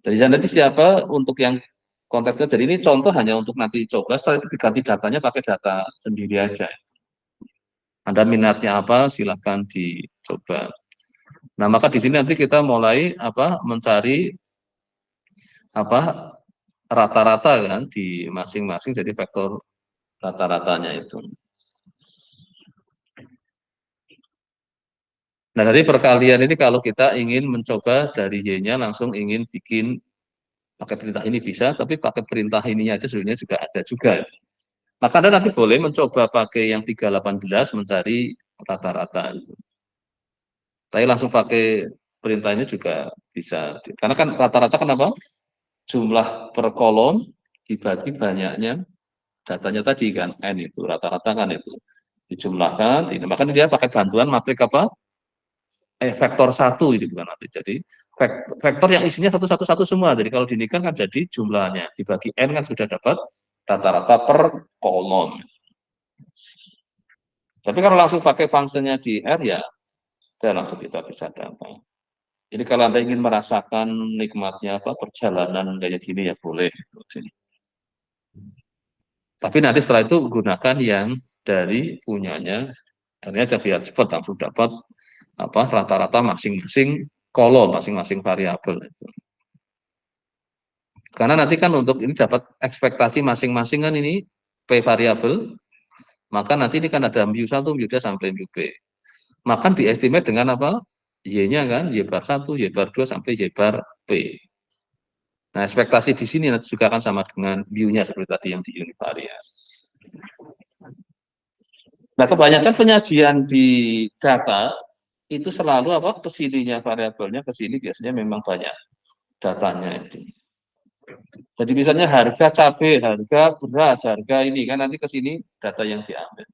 Jadi nanti siapa untuk yang konteksnya, jadi ini contoh hanya untuk nanti coba setelah itu diganti datanya pakai data sendiri aja. Anda minatnya apa silahkan dicoba. Nah maka di sini nanti kita mulai apa mencari apa rata-rata kan di masing-masing jadi vektor rata-ratanya itu. Nah, dari perkalian ini kalau kita ingin mencoba dari Y-nya langsung ingin bikin pakai perintah ini bisa, tapi pakai perintah ininya aja sebenarnya juga ada juga. Maka Anda nanti boleh mencoba pakai yang 318 mencari rata-rata. Tapi langsung pakai perintah ini juga bisa. Karena kan rata-rata kenapa? Jumlah per kolom dibagi banyaknya datanya tadi kan, N itu, rata-rata kan itu. Dijumlahkan, makanya dia pakai bantuan matrik apa? Vektor 1 ini bukan matrik. Jadi vektor yang isinya satu semua. Jadi kalau dinikan kan jadi jumlahnya. Dibagi N kan sudah dapat rata-rata per kolom. Tapi kalau langsung pakai fungsinya di R ya, sudah langsung kita bisa dapat. Jadi kalau Anda ingin merasakan nikmatnya apa perjalanan kayak gini ya boleh. Tapi nanti setelah itu gunakan yang dari punyanya, ini aja biar cepat langsung dapat apa rata-rata masing-masing kolom, masing-masing variabel itu. Karena nanti kan untuk ini dapat ekspektasi masing-masing kan ini P variabel, maka nanti ini kan ada mu1, mu2 sampai mu-p. Maka diestimate dengan apa? Y-nya kan, Y bar 1, Y bar 2 sampai Y bar P. Nah, ekspektasi di sini nanti juga akan sama dengan mu-nya seperti tadi yang di univariat. Nah, kebanyakan penyajian di data itu selalu apa? Kesininya variabelnya, kesini biasanya memang banyak datanya itu. Jadi misalnya harga cabai, harga beras, harga ini kan nanti ke sini data yang diambil.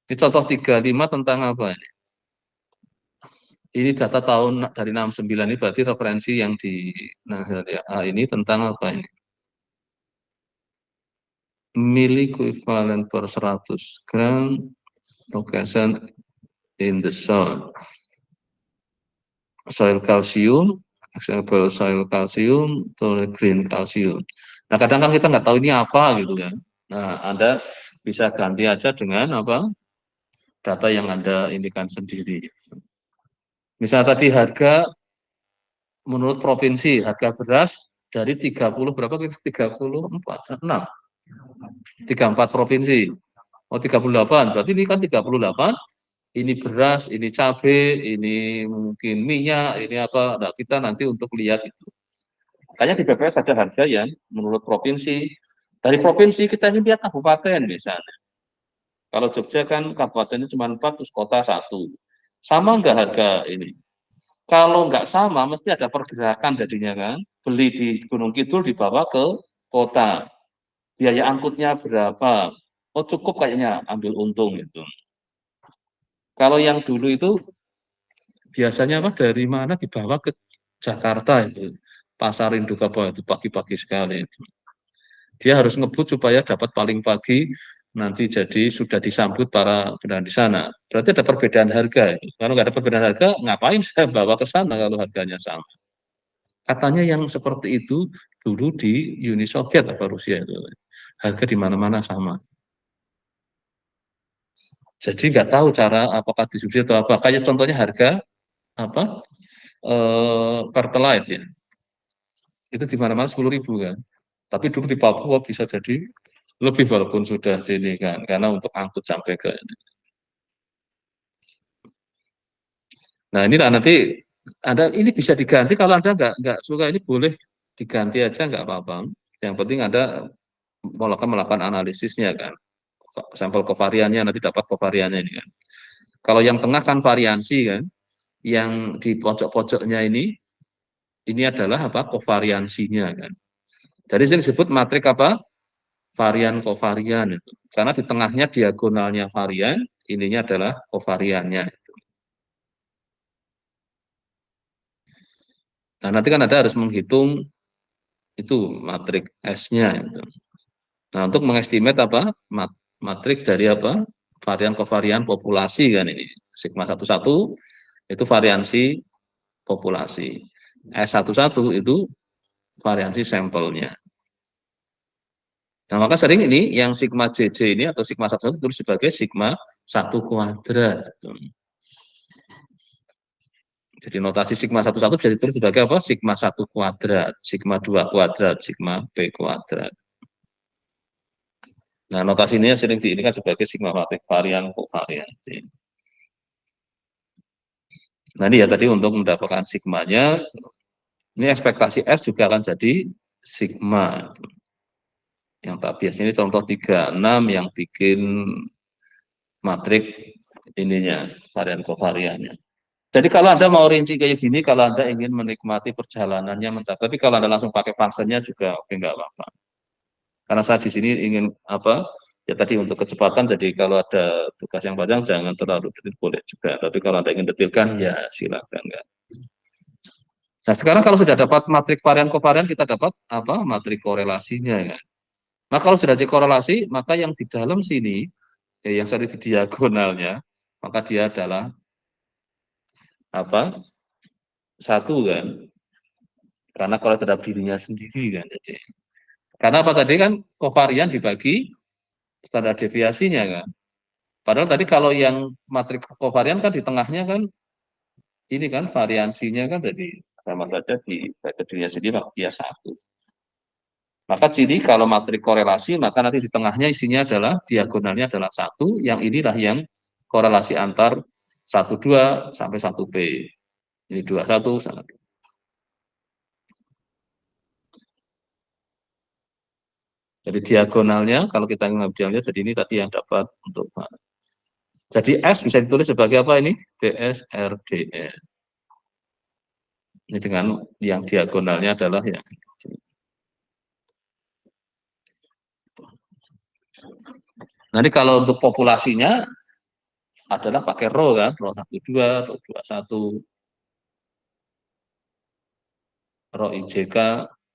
Ini contoh 35 tentang apa ini? Ini data tahun dari 69 ini berarti referensi yang di nah ini tentang apa ini? Milli equivalent per 100 gram location in the soil. Soil calcium, example soil calcium, green calcium. Nah kadang kan kita nggak tahu ini apa gitu kan. Nah Anda bisa ganti aja dengan apa? Data yang Anda indikan sendiri. Misal tadi harga menurut provinsi, harga beras dari 30 berapa kita? 34, 6. 34 provinsi. Oh, 38. Berarti ini kan 38. Ini beras, ini cabai, ini mungkin minyak, ini apa. Nah, kita nanti untuk lihat itu. Makanya di BPS ada harga yang menurut provinsi. Dari provinsi kita ini lihat kabupaten misalnya. Kalau Jogja kan kabupatennya cuma 4, terus kota 1. Sama enggak harga ini? Kalau enggak sama, mesti ada pergerakan jadinya kan. Beli di Gunung Kidul dibawa ke kota. Biaya angkutnya berapa? Oh cukup kayaknya ambil untung itu. Kalau yang dulu itu biasanya apa dari mana dibawa ke Jakarta itu. Pasar Induk apa itu pagi-pagi sekali. Dia harus ngebut supaya dapat paling pagi nanti jadi sudah disambut para pendatang di sana. Berarti ada perbedaan harga. Kalau nggak ada perbedaan harga, ngapain saya bawa ke sana kalau harganya sama? Katanya yang seperti itu dulu di Uni Soviet apa Rusia itu. Harga di mana-mana sama. Jadi nggak tahu cara apakah disubsidi atau apa. Kayak contohnya harga apa Pertalite ya. Itu di mana-mana 10.000 kan. Tapi dulu di Papua bisa jadi lebih walaupun sudah ini kan karena untuk angkut sampai ke ini. Nah inilah nanti Anda ini bisa diganti kalau Anda nggak suka ini boleh diganti aja nggak apa-apa. Yang penting Anda melakukan analisisnya kan. Sampel kovariannya nanti dapat kovariannya ini kan. Kalau yang tengah kan variansi kan. Yang di pojok-pojoknya ini adalah apa? Kovariansinya kan. Dari sini disebut matrik apa? Varian kovarian itu. Karena di tengahnya diagonalnya varian, ininya adalah kovariannya. Nah, nanti kan Anda harus menghitung itu matrik S-nya. Gitu. Nah, untuk mengestimate apa? Matrik dari apa? Varian kovarian populasi kan ini. Sigma 11 itu variansi populasi. S11 itu variansi sampelnya. Nah, maka sering ini yang sigma JJ ini atau sigma 11 itu sebagai sigma 1 kuadrat. Jadi notasi sigma 11 bisa ditulis sebagai apa? Sigma 1 kuadrat, sigma 2 kuadrat, sigma P kuadrat. Nah, notasi ini sering diindikan sebagai sigma matrik varian kovariansi. Nah, ini ya tadi untuk mendapatkan sigmanya, ini ekspektasi S juga akan jadi sigma. Yang tak biasa ini contoh 36 yang bikin matrik ininya, varian kovariannya. Jadi kalau Anda mau rinci kayak gini, kalau Anda ingin menikmati perjalanannya mencapai, tapi kalau Anda langsung pakai fungsinya juga oke nggak apa-apa. Karena saya di sini ingin apa? Ya tadi untuk kecepatan, jadi kalau ada tugas yang panjang jangan terlalu detail boleh juga. Tapi kalau Anda ingin detailkan ya silakan kan. Nah sekarang kalau sudah dapat matrik varian kovarian kita dapat apa? Matrik korelasinya kan. Nah kalau sudah korelasi maka yang di dalam sini yang tadi di diagonalnya maka dia adalah apa? Satu kan. Karena kalau terhadap dirinya sendiri kan. Jadi karena apa tadi kan kovarian dibagi standar deviasinya kan. Padahal tadi kalau yang matrik kovarian kan di tengahnya kan ini kan variansinya kan jadi sama saja di dirinya sendiri maka dia satu. Maka jadi kalau matrik korelasi maka nanti di tengahnya isinya adalah diagonalnya adalah satu, yang inilah yang korelasi antar 12 sampai 1P. Ini 21 sama 2. Jadi diagonalnya kalau kita mengambil diagonalnya jadi ini tadi yang dapat untuk jadi S bisa ditulis sebagai apa ini? BSRDS. Ini dengan yang diagonalnya adalah yang nanti kalau untuk populasinya adalah pakai rho kan, rho 12, rho 21, rho IJK,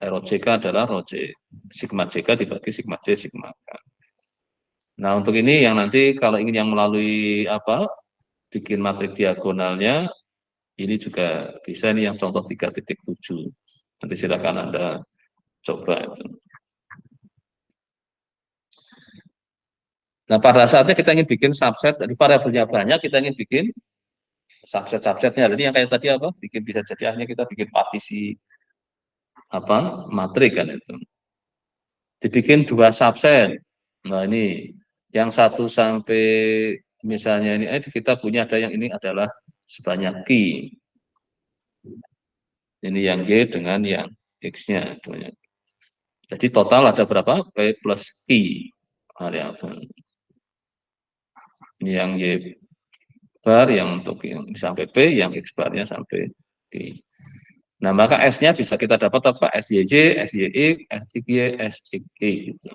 rho JK adalah rho J. Sigma JK dibagi sigma J, sigma K. Nah, untuk ini yang nanti kalau ingin yang melalui apa? Bikin matrik diagonalnya ini juga bisa nih yang contoh 3.7. Nanti silakan Anda coba itu. Nah, pada saatnya kita ingin bikin subset, dari variabelnya banyak, kita ingin bikin subset-subsetnya. Jadi yang kayak tadi apa? Bikin bisa jadi akhirnya kita bikin partisi apa? Matrik kan itu. Dibikin 2 subset. Nah, ini yang 1 sampai misalnya ini kita punya ada yang ini adalah sebanyak Q. Ini yang Y dengan yang X-nya. Jadi total ada berapa? P plus Q variabel. Yang Y bar, yang untuk yang sampai P, yang X barnya sampai Q. Nah, maka S-nya bisa kita dapat apa? SYJ, SYX, SXY, SXY gitu.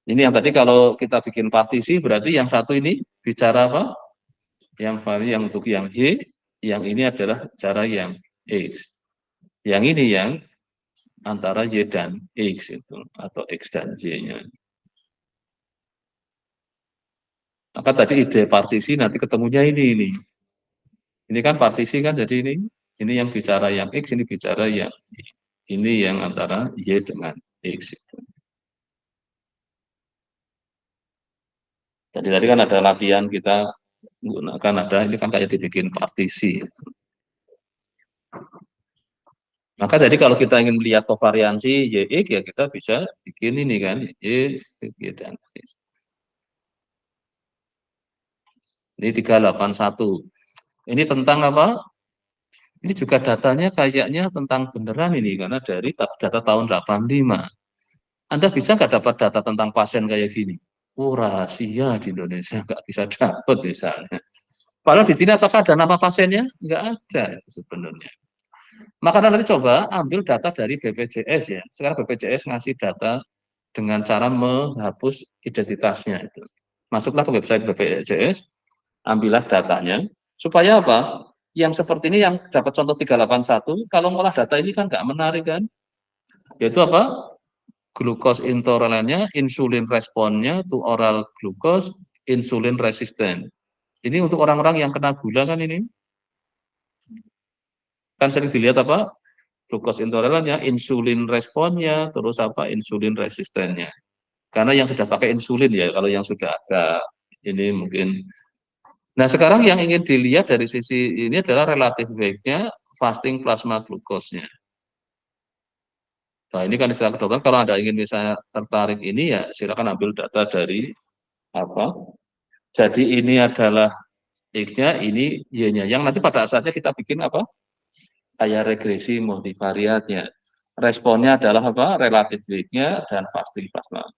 Ini yang tadi kalau kita bikin partisi berarti yang satu ini bicara apa? Yang yang untuk yang Y, yang ini adalah cara yang X. Yang ini yang antara Y dan X itu, atau X dan Y-nya. Maka tadi ide partisi nanti ketemunya ini. Ini kan partisi kan, jadi ini yang bicara yang X, ini bicara yang Y. Ini yang antara Y dengan X. Jadi tadi kan ada latihan kita gunakan ini kan kayak dibikin partisi. Maka jadi kalau kita ingin melihat kovariansi YX ya kita bisa bikin ini kan Y dan X. Ini 381. Ini tentang apa? Ini juga datanya kayaknya tentang beneran ini karena dari data tahun 85. Anda bisa nggak dapat data tentang pasien kayak gini? Oh, rahasia di Indonesia nggak bisa dapat misalnya. Padahal di sini apakah ada nama pasiennya? Nggak ada itu sebenarnya. Maka nanti coba ambil data dari BPJS ya. Sekarang BPJS ngasih data dengan cara menghapus identitasnya itu. Masuklah ke website BPJS, ambillah datanya, supaya apa? Yang seperti ini yang dapat contoh 381, kalau ngolah data ini kan nggak menarik kan? Yaitu apa? Glukos intolerannya, insulin responnya, to oral glukos, insulin resisten. Ini untuk orang-orang yang kena gula kan ini? Kan sering dilihat apa? Glukos intolerannya, insulin responnya, terus apa? Insulin resistennya. Karena yang sudah pakai insulin ya, kalau yang sudah agak ini mungkin. Nah, sekarang yang ingin dilihat dari sisi ini adalah relatif baiknya fasting plasma glukosnya. Nah, ini kan istilah kedokteran, kalau Anda ingin misalnya tertarik ini ya silakan ambil data dari apa? Jadi ini adalah X-nya, ini Y-nya. Yang nanti pada saatnya kita bikin apa? Kayak regresi multivariatnya. Responnya adalah apa? Relatif baiknya dan fasting plasma.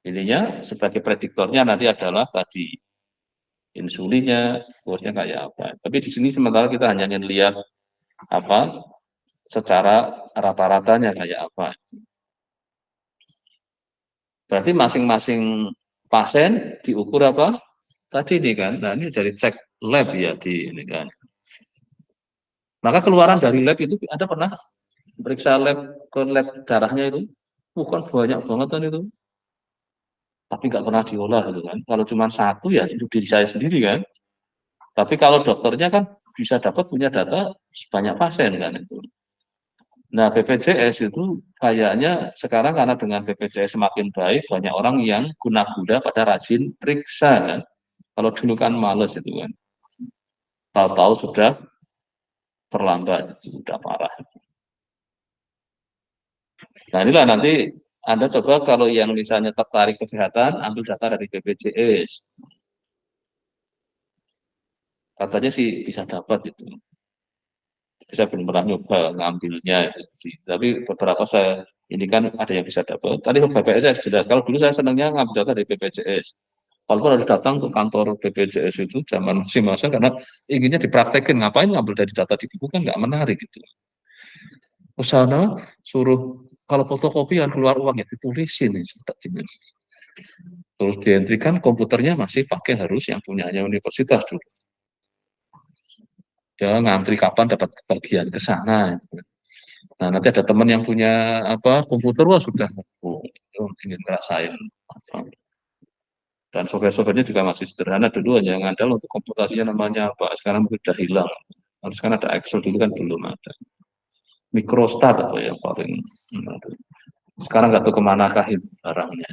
Ininya sebagai prediktornya nanti adalah tadi insulinnya, skornya kayak apa. Tapi di sini sementara kita hanya ingin lihat apa secara rata-ratanya kayak apa. Berarti masing-masing pasien diukur apa? Tadi ini kan, nah ini dari cek lab ya di ini kan. Maka keluaran dari lab itu Anda pernah periksa lab ke lab darahnya itu? Bukan banyak banget kan itu. Tapi nggak pernah diolah itu kan. Kalau cuma satu ya itu diri saya sendiri kan. Tapi kalau dokternya kan bisa dapat punya data banyak pasien kan itu. Nah, BPJS itu kayaknya sekarang karena dengan BPJS semakin baik, banyak orang yang guna-guna pada rajin periksa kan. Kalau dulu kan males itu kan. Tahu-tahu sudah terlambat, sudah parah. Nah, inilah nanti Anda coba kalau yang misalnya tertarik kesehatan, ambil data dari BPJS. Katanya sih bisa dapat itu. Saya belum pernah nyoba ngambilnya, tapi beberapa saya ini kan ada yang bisa dapat. Tadi BPJS jelas. Kalau dulu saya senangnya ngambil data dari BPJS. Walaupun harus datang ke kantor BPJS itu zaman masih masa karena inginnya dipraktekin, ngapain ngambil dari data di buku kan nggak menarik gitu. Ke sana suruh kalau fotokopian keluar uang ya ditulisin terus dientrikan komputernya masih pakai harus yang punyanya universitas dulu. Ya ngantri kapan dapat bagian ke sana. Nah, nanti ada teman yang punya apa komputer, wah sudah ingin ngerasain apa. Dan software-softwarenya juga masih sederhana dulu, hanya ngandal untuk komputasinya namanya apa. Sekarang sudah hilang. Harus kan ada Excel dulu kan belum ada. Microstat atau yang paling Sekarang nggak tahu kemanakah itu barangnya.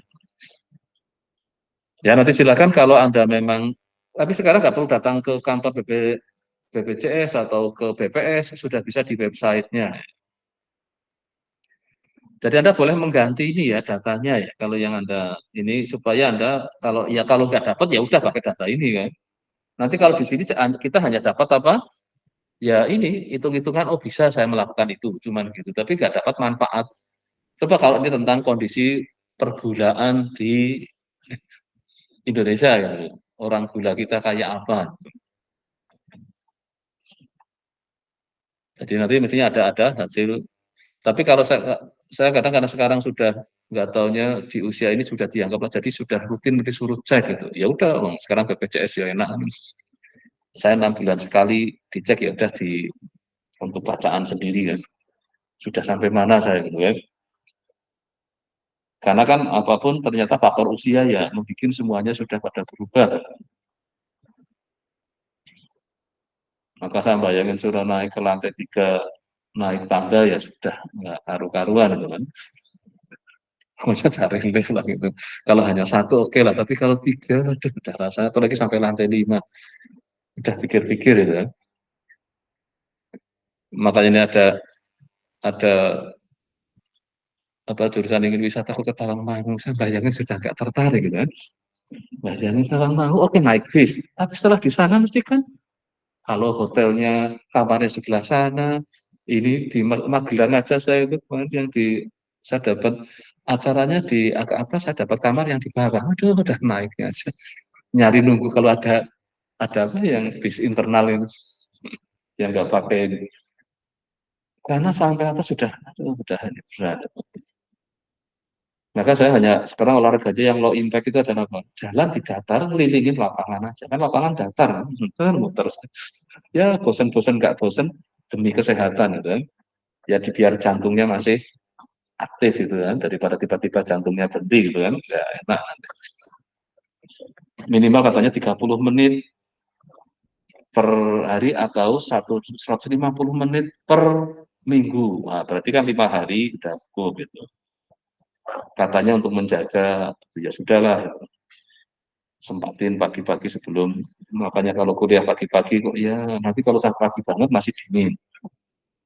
Ya nanti silakan kalau Anda memang, tapi sekarang nggak perlu datang ke kantor BPJS atau ke BPS, sudah bisa di websitenya. Jadi Anda boleh mengganti ini ya datanya ya, kalau yang Anda ini supaya Anda kalau nggak dapat ya udah pakai data ini kan. Nanti kalau di sini kita hanya dapat apa? Ya ini hitung-hitungan oh bisa saya melakukan itu, cuman gitu. Tapi nggak dapat manfaat. Coba kalau ini tentang kondisi pergulaan di Indonesia gitu. Orang gula kita kayak apa? Jadi nanti mestinya ada hasil. Tapi kalau saya kadang karena sekarang sudah nggak taunya di usia ini sudah dianggap jadi sudah rutin disuruh cek gitu. Ya udah, sekarang BPJS ya enak. Saya 6 bulan sekali dicek ya udah untuk bacaan sendiri kan. Sudah sampai mana saya gitu ya. Karena kan apapun ternyata faktor usia ya membuat semuanya sudah pada berubah. Maka saya bayangin suruh naik ke lantai 3 naik tangga ya sudah nggak karu-karuan gitu kan. Masa cari lift lah gitu. Kalau hanya satu oke lah, tapi kalau 3 aduh udah rasanya apalagi sampai lantai 5 udah pikir-pikir itu kan. Makanya ini ada apa jurusan ingin wisata aku ke Tawangmangu, saya bayangin sudah nggak tertarik gitu kan. Bayangin Tawangmangu oke naik bis, tapi setelah di sana mesti kan kalau hotelnya kamarnya sebelah sana, ini di Magelang aja saya itu kemarin yang saya dapat acaranya di agak atas, saya dapat kamar yang di bawah. Aduh, udah naiknya aja. Nyari nunggu kalau ada apa yang bis internal itu yang nggak pakai ini. Karena sampai atas sudah, aduh, udah berat. Maka saya hanya sekarang olahraga aja yang low impact itu adalah apa? Jalan di datar, ngelilingin lapangan aja. Kan lapangan datar, muter. Ya bosen-bosen nggak bosen demi kesehatan gitu kan. Ya biar jantungnya masih aktif gitu kan, daripada tiba-tiba jantungnya berhenti gitu kan. Ya enak. Minimal katanya 30 menit per hari atau 150 menit per minggu. Nah, berarti kan 5 hari udah cukup gitu. Katanya untuk menjaga, ya sudahlah, sempatin pagi-pagi sebelum, makanya kalau kuliah pagi-pagi kok ya nanti kalau pagi banget masih dingin.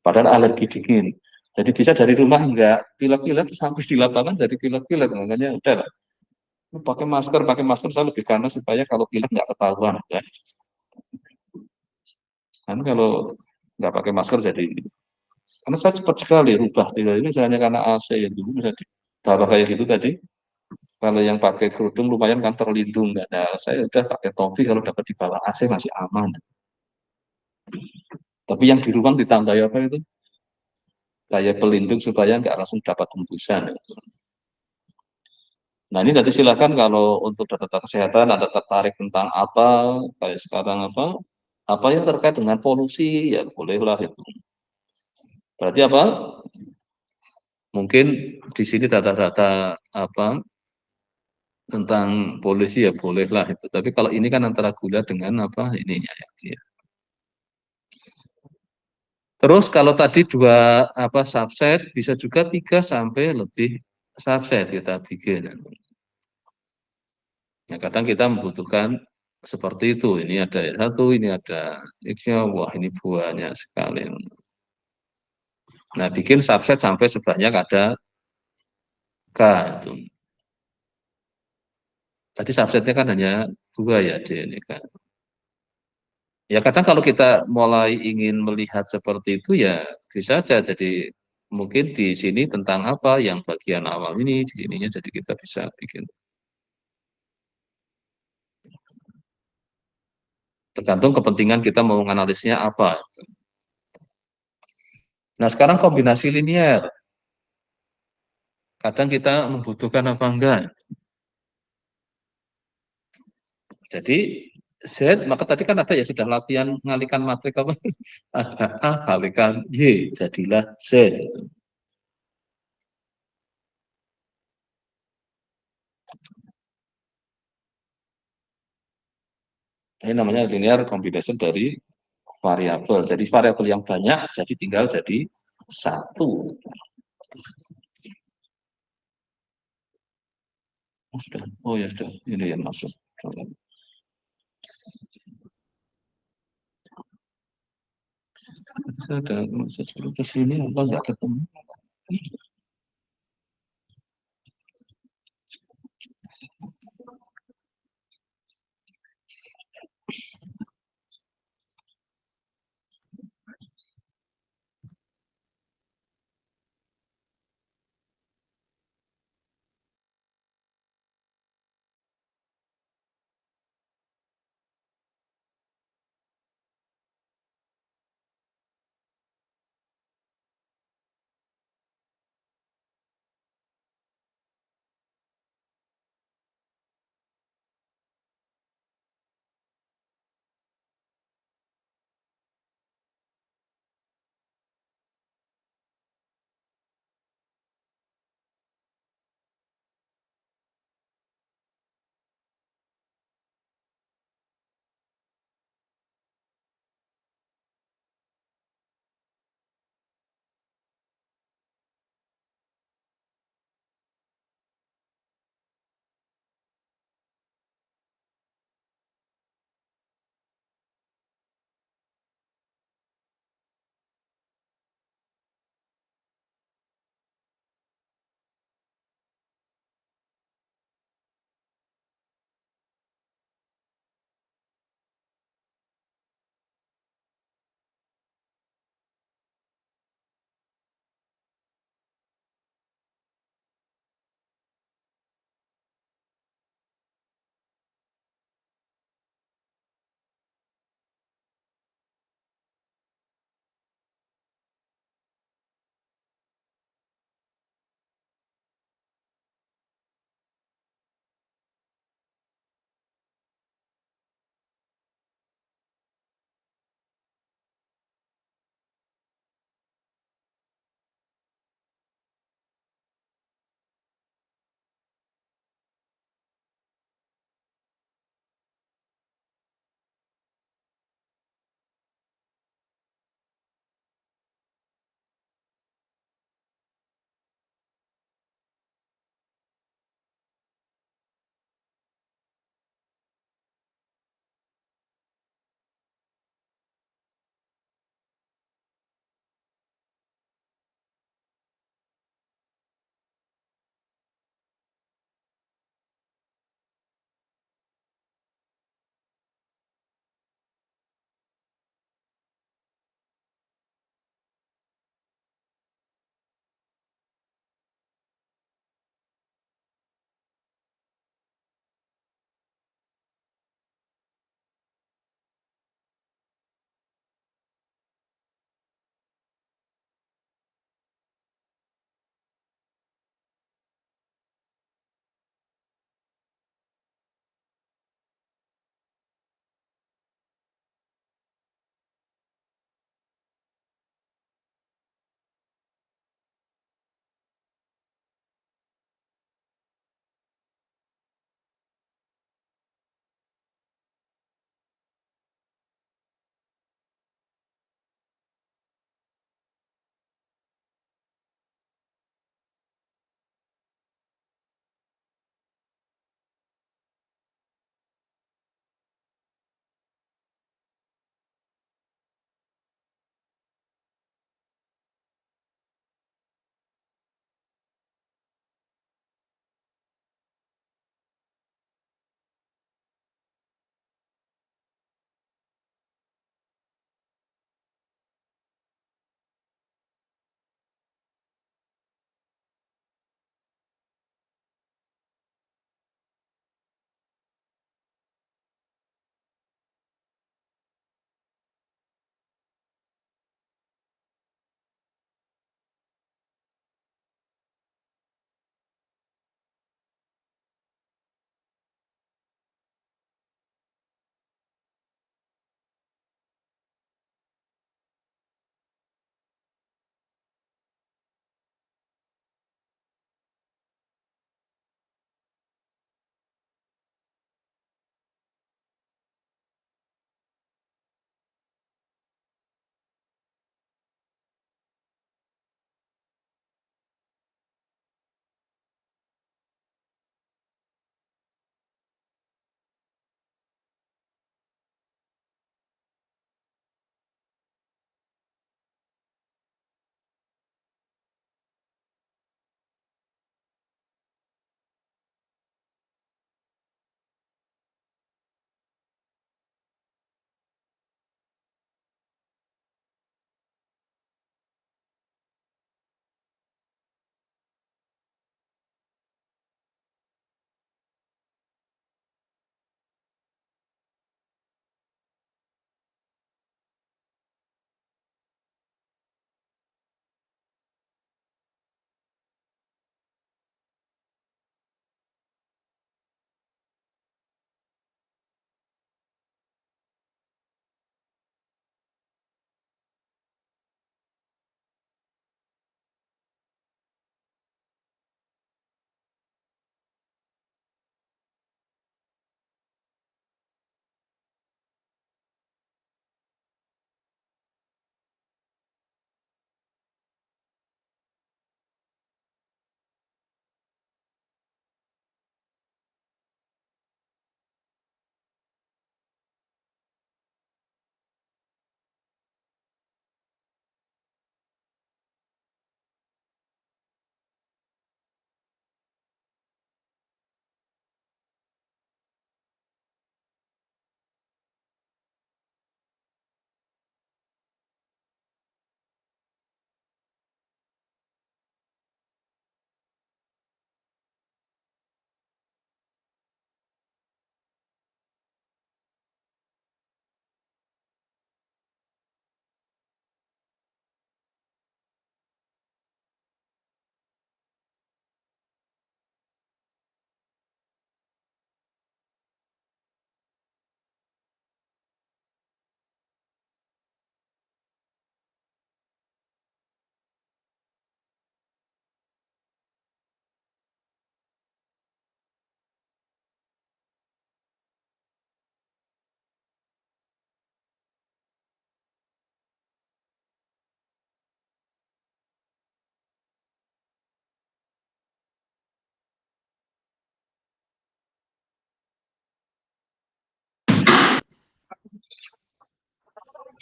Padahal alergi dingin. Jadi bisa dari rumah enggak pilek-pilek sampai di lapangan jadi pilek-pilek, makanya udah lah. Pakai masker saya lebih karena supaya kalau pilek nggak ketahuan ya. Kan kalau nggak pakai masker jadi karena saya cepat sekali rubah tidak ini hanya karena AC yang dulu bisa di bawah kayak gitu tadi. Kalau yang pakai kerudung lumayan kan terlindung. Nah, saya udah pakai topi kalau dapat di bawah AC masih aman. Tapi yang di ruang ditambah apa itu? Kayak pelindung supaya nggak langsung dapat hembusan. Nah ini nanti silakan kalau untuk data kesehatan Anda tertarik tentang apa, kayak sekarang apa yang terkait dengan polusi, ya bolehlah itu. Berarti apa? Mungkin di sini data-data apa tentang polusi ya bolehlah itu. Tapi kalau ini kan antara gula dengan apa ininya ya. Terus kalau tadi 2 subset bisa juga 3 sampai lebih subset kita bikin. Nah, kadang kita membutuhkan seperti itu. Ini ada satu, ini ada X-nya, wah ini banyak sekali. Nah, bikin subset sampai sebanyak ada K itu. Tadi subsetnya kan hanya 2 ya, D ini kan. Ya kadang kalau kita mulai ingin melihat seperti itu ya bisa aja jadi mungkin di sini tentang apa yang bagian awal ini di sininya jadi kita bisa bikin tergantung kepentingan kita mau menganalisnya apa. Nah sekarang kombinasi linier kadang kita membutuhkan apa enggak. Jadi Z maka tadi kan ada ya sudah latihan ngalikan matrik apa ada A kalikan Y jadilah Z. Ini namanya linear combination dari variabel. Jadi variabel yang banyak jadi tinggal jadi 1. Oh, sudah. Oh ya sudah. Ini yang masuk. Ada sesuatu ke sini apa nggak ketemu?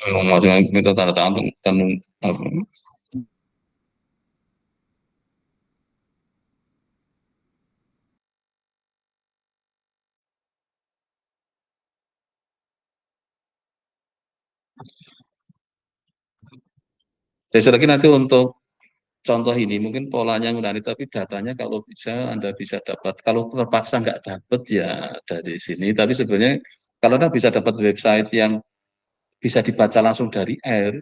Maksudnya minta tanda tangan apa? Jadi lagi nanti untuk contoh ini mungkin polanya ngurani, tapi datanya kalau bisa Anda bisa dapat. Kalau terpaksa nggak dapat ya dari sini. Tapi sebenarnya kalau Anda bisa dapat website yang bisa dibaca langsung dari R,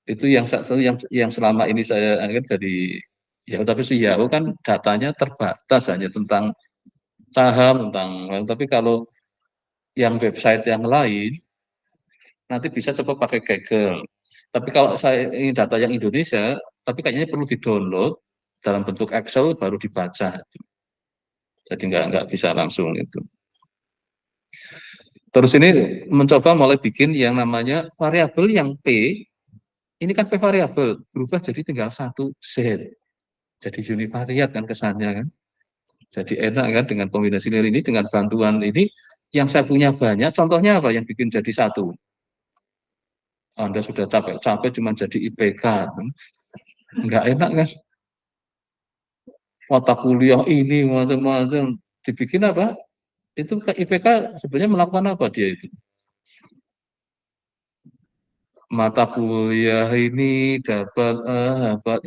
itu yang satu yang selama ini saya kan jadi ya, tapi sih ya kan datanya terbatas hanya tentang saham, tentang, tapi kalau yang website yang lain nanti bisa coba pakai Kaggle. Tapi kalau saya ingin data yang Indonesia, tapi kayaknya perlu di-download dalam bentuk Excel baru dibaca. Jadi nggak bisa langsung itu. Terus ini mencoba mulai bikin yang namanya variabel yang P, ini kan P variabel, berubah jadi tinggal satu Z. Jadi univariat kan kesannya kan. Jadi enak kan dengan kombinasi nilai ini, dengan bantuan ini, yang saya punya banyak, contohnya apa yang bikin jadi satu? Anda sudah capek-capek cuma jadi IPK, kan? Nggak enak kan? Mata kuliah ini macam-macam, dibikin apa? Itu IPK sebenarnya melakukan apa dia itu? Mata kuliah ini dapat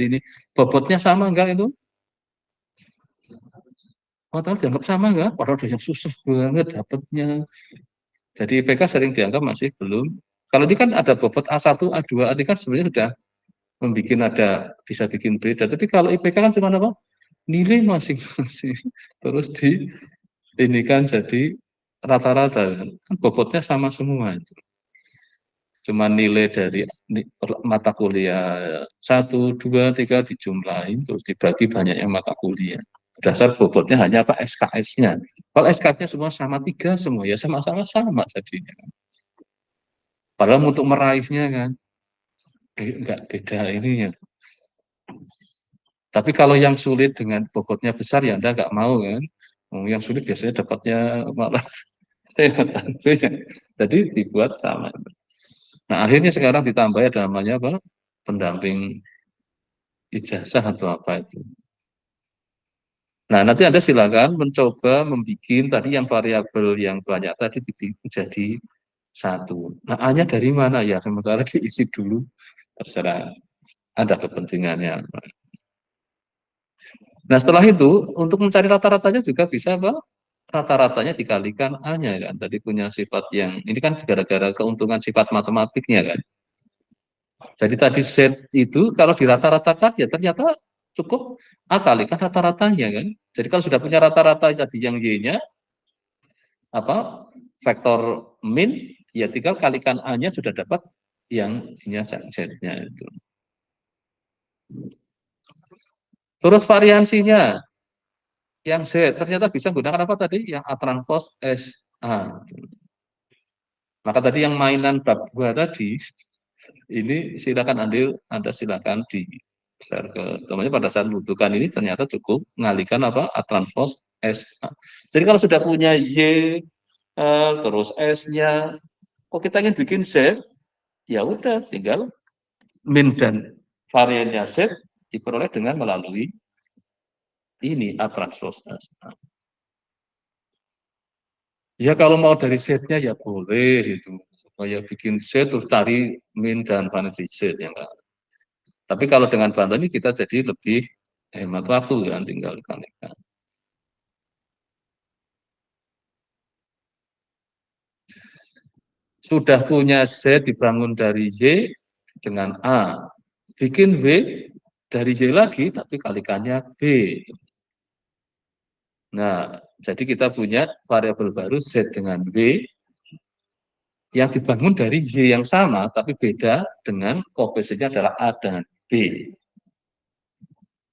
ini, bobotnya sama enggak itu? Padahal dianggap sama enggak? Padahal udah yang susah banget dapatnya. Jadi IPK sering dianggap masih belum. Kalau ini kan ada bobot A1, A2, A3 kan sebenarnya sudah membuat ada bisa bikin beda. Tapi kalau IPK kan cuma apa? Nilai masing-masing. Terus ini kan jadi rata-rata kan bobotnya sama semua itu. Cuma nilai dari mata kuliah 1, 2, 3 dijumlahin terus dibagi banyaknya mata kuliah. Dasar bobotnya hanya apa SKS-nya. Kalau SKS-nya semua sama 3 semua ya sama-sama sama jadinya. Padahal untuk meraihnya kan enggak beda ininya. Tapi kalau yang sulit dengan bobotnya besar ya Anda nggak mau kan. Yang sulit biasanya dapatnya malah jadi dibuat sama. Nah akhirnya sekarang ditambah ada namanya apa? Pendamping ijazah atau apa itu. Nah nanti Anda silakan mencoba membuat tadi yang variabel yang banyak tadi jadi satu. Nah A-nya dari mana ya? Sementara diisi dulu terserah ada kepentingannya. Nah setelah itu untuk mencari rata-ratanya juga bisa apa? Rata-ratanya dikalikan A-nya kan. Tadi punya sifat yang ini kan gara-gara keuntungan sifat matematiknya kan. Jadi tadi Z itu kalau dirata-ratakan ya ternyata cukup A kalikan rata-ratanya kan. Jadi kalau sudah punya rata-rata tadi yang Y-nya apa vektor min ya tinggal kalikan A-nya sudah dapat yang Z-nya itu. Terus variansinya yang Z ternyata bisa gunakan apa tadi? Yang A transpose SA. Maka tadi yang mainan bab 2 tadi, ini silakan Anda silakan di share ke temannya pada saat membutuhkan ini ternyata cukup mengalihkan apa? A transpose SA. Jadi kalau sudah punya Y, terus S-nya, kok kita ingin bikin Z, ya udah tinggal min dan variannya Z diperoleh dengan melalui ini A transpose SA. Ya kalau mau dari Z-nya ya boleh itu. Kayak bikin Z terus cari min dan variasi Z ya enggak. Tapi kalau dengan bantuan ini kita jadi lebih hemat waktu ya tinggal kalikan. Sudah punya Z dibangun dari Y dengan A. Bikin W dari Y lagi tapi kalikannya B. Nah, jadi kita punya variabel baru Z dengan W yang dibangun dari Y yang sama, tapi beda dengan koefisiennya adalah A dan B.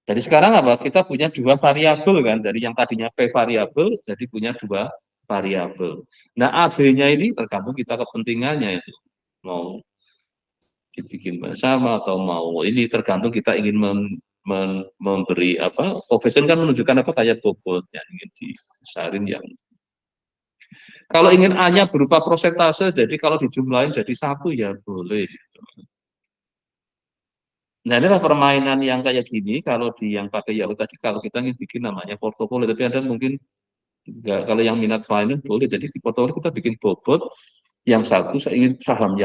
Jadi sekarang apa? Kita punya dua variabel kan, dari yang tadinya P variabel, jadi punya dua variabel. Nah, AB-nya ini tergantung kita kepentingannya itu. Mau dibikin bersama atau mau ini tergantung kita ingin memberi apa, koefisien kan menunjukkan apa kayak bobot yang ingin dibesarin yang Kalau ingin A-nya berupa prosentase, jadi kalau dijumlahin jadi 1 ya boleh. Nah, inilah permainan yang kayak gini, kalau di yang pakai Yahoo tadi, kalau kita ingin bikin namanya portofolio, tapi Anda mungkin enggak, kalau yang minat finance boleh, jadi di portofolio kita bikin bobot, yang satu saya ingin saham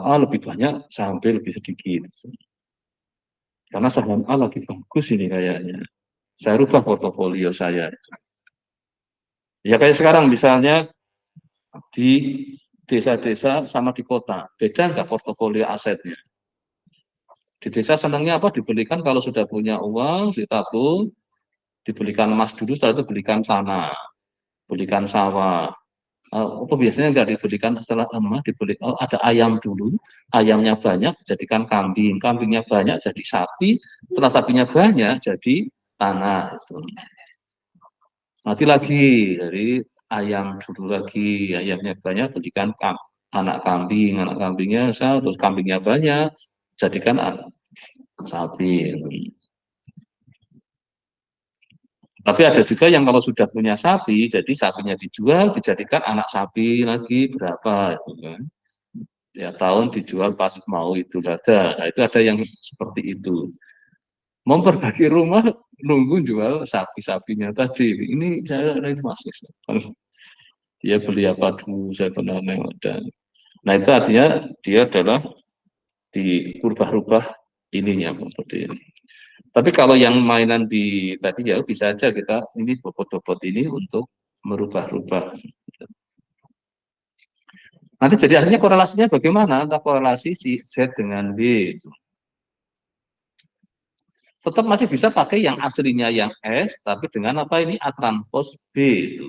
A lebih banyak, saham B lebih sedikit. Karena saham A lagi bagus ini kayaknya. Saya rubah portofolio saya. Ya kayak sekarang misalnya di desa-desa sama di kota, beda nggak portofolio asetnya? Di desa senangnya apa? Dibelikan kalau sudah punya uang, ditabung, dibelikan emas dulu, setelah itu belikan tanah, belikan sawah. Apa biasanya nggak dibelikan setelah emas, dibeli, oh, ada ayam dulu, ayamnya banyak dijadikan kambing, kambingnya banyak jadi sapi, setelah sapinya banyak jadi tanah. Itu. Nanti lagi dari ayam dulu lagi, ayamnya banyak jadikan anak kambingnya terus kambingnya banyak jadikan anak sapi. Tapi ada juga yang kalau sudah punya sapi, jadi sapinya dijual, dijadikan anak sapi lagi berapa itu kan. Ya tahun dijual pas mau itu ada. Nah, itu ada yang seperti itu. Memperbaiki rumah nunggu jual sapi-sapinya tadi. Ini saya ini masih dia beli apa dulu saya pernah nengok dan. Nah itu artinya dia adalah dirubah-rubah ininya seperti ini. Tapi kalau yang mainan di tadi ya bisa aja kita ini bobot-bobot ini untuk merubah-rubah. Nanti jadi akhirnya korelasinya bagaimana? Antara korelasi si Z dengan B. Tetap masih bisa pakai yang aslinya yang S, tapi dengan apa ini? A transpose B itu.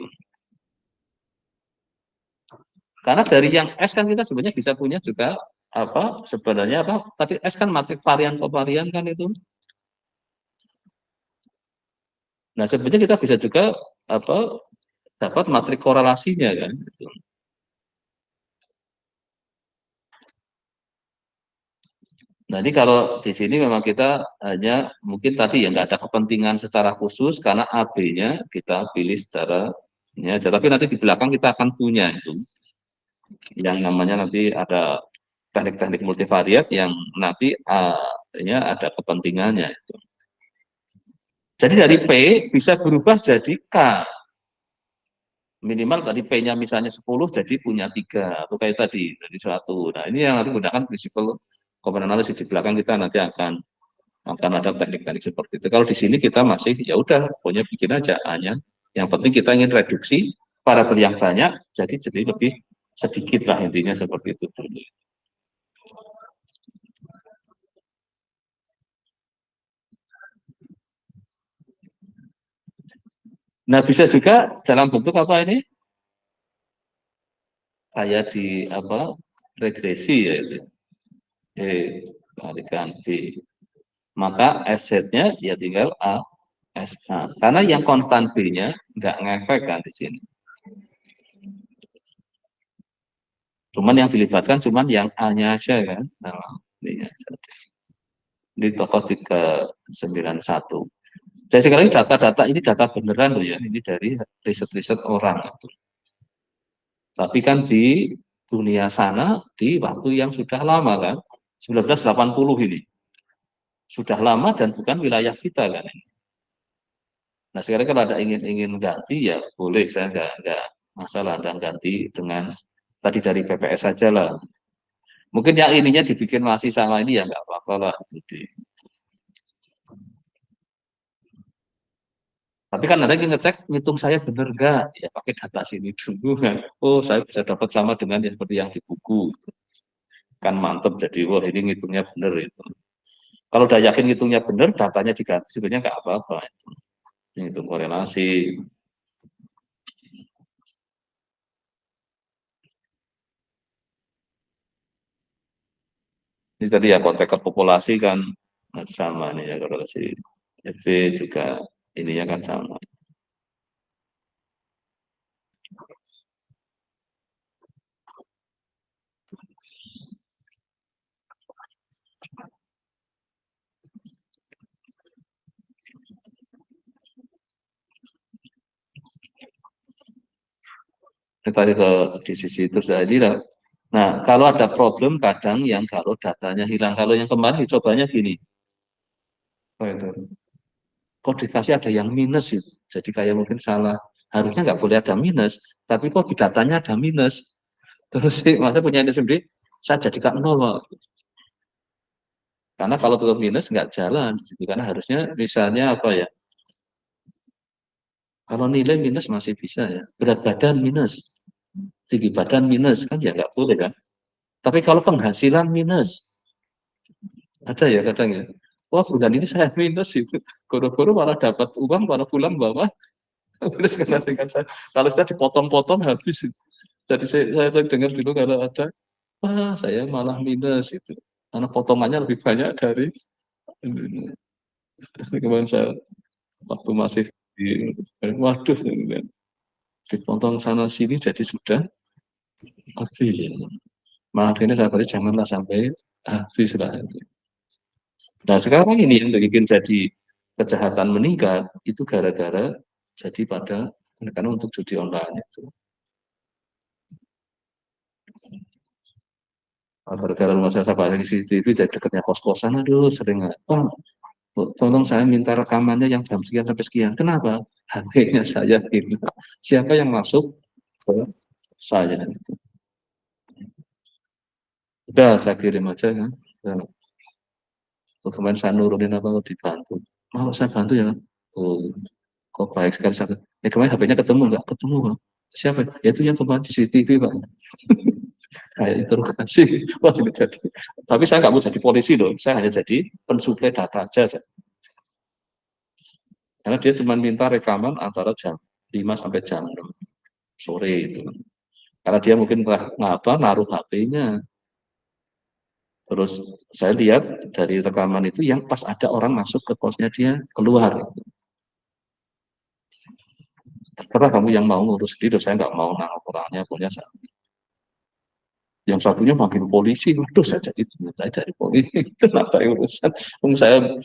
Karena dari yang S kan kita sebenarnya bisa punya juga apa sebenarnya apa? Tadi S kan matrik varian kovarian kan itu. Nah sebenarnya kita bisa juga apa dapat matrik korelasinya kan. Gitu. Jadi kalau di sini memang kita hanya mungkin tadi ya nggak ada kepentingan secara khusus karena AB-nya kita pilih secara ini aja. Tapi nanti di belakang kita akan punya itu yang namanya nanti ada teknik-teknik multivariat yang nanti ada kepentingannya itu. Jadi dari P bisa berubah jadi K. Minimal tadi P-nya misalnya 10 jadi punya 3 atau kayak tadi dari 1. Nah, ini yang nanti menggunakan prinsipal komponen analisis di belakang kita nanti akan ada teknik-teknik seperti itu. Kalau di sini kita masih ya udah pokoknya bikin aja hanya yang penting kita ingin reduksi variabel yang banyak jadi lebih sedikit lah intinya seperti itu dulu. Nah, bisa juga dalam bentuk apa ini? Kayak di apa? Regresi ya itu. Kalikan B. Maka SZ-nya ya tinggal A, SA. Karena yang konstan B-nya nggak ngefek kan di sini. Cuman yang dilibatkan cuman yang A-nya aja kan. Nah, ini tokoh 391. Dan sekarang data-data ini data beneran loh ya. Ini dari riset-riset orang. Tapi kan di dunia sana di waktu yang sudah lama kan. 1980 ini. Sudah lama dan bukan wilayah kita kan. Nah sekarang kalau ada ingin ganti ya boleh, saya nggak masalah dan ganti dengan tadi dari PPS saja lah. Mungkin yang ininya dibikin masih sama ini ya nggak apa-apa lah. Jadi. Tapi kan ada yang ngecek ngitung saya benar nggak? Ya pakai data sini dulu kan. Oh saya bisa dapat sama dengan yang seperti yang di buku. Kan mantep jadi wah ini ngitungnya benar itu. Kalau udah yakin ngitungnya benar, datanya diganti sebenarnya nggak apa-apa. Ngitung korelasi. Ini tadi ya konteks populasi kan sama nih ya korelasi FB juga ininya kan sama. Ditarik di sisi itu jadi. Nah, kalau ada problem kadang yang kalau datanya hilang, kalau yang kemarin dicobanya gini, oh itu, kok dikasih ada yang minus itu, jadi kayak mungkin salah, harusnya nggak boleh ada minus, tapi kok di datanya ada minus, terus sih, masa punya ini sendiri, saya jadikan 0, Pak. Karena kalau tetap minus nggak jalan, gitu. Karena harusnya misalnya apa ya, kalau nilai minus masih bisa ya, berat badan minus, tinggi badan minus, kan ya nggak boleh kan. Tapi kalau penghasilan minus, ada ya kadang ya. Wah bulan ini saya minus itu. Guru-guru malah dapat uang pada bulan bawah. Minus karena dengan saya. Kalau saya dipotong-potong habis. Jadi saya dengar dulu kalau ada, wah saya malah minus itu. Karena potongannya lebih banyak dari kemarin saya waktu masih di waduh dipotong sana sini jadi sudah habis. Maaf ini saya tadi janganlah sampai habis lah. Nah sekarang ini yang bikin jadi kejahatan meningkat itu gara-gara jadi pada karena untuk judi online itu. Gara-gara rumah saya pakai CCTV dari dekatnya kos-kosan, aduh sering tolong saya minta rekamannya yang jam sekian sampai sekian. Kenapa? HP-nya saya ini. Siapa yang masuk ke saya? Udah saya kirim aja kan. Kemarin saya nurunin apa dibantu. Mau saya bantu ya. Oh, kok baik sekali saya. Kemarin HP-nya ketemu nggak? Ketemu Pak. Siapa? Ya itu yang kemarin di CCTV Pak. Kayak interogasi. Wah ini jadi. Tapi saya nggak mau jadi polisi loh. Saya hanya jadi pensuplai data aja. Karena dia cuma minta rekaman antara jam 5 sampai jam 6 sore itu. Karena dia mungkin naruh HP-nya. Terus saya lihat dari rekaman itu yang pas ada orang masuk ke kosnya dia keluar. Terserah kamu yang mau ngurus diri, saya nggak mau nangkep orangnya, punya saya. Yang satunya manggil polisi, waduh saya dari polisi, kenapa urusan? Saya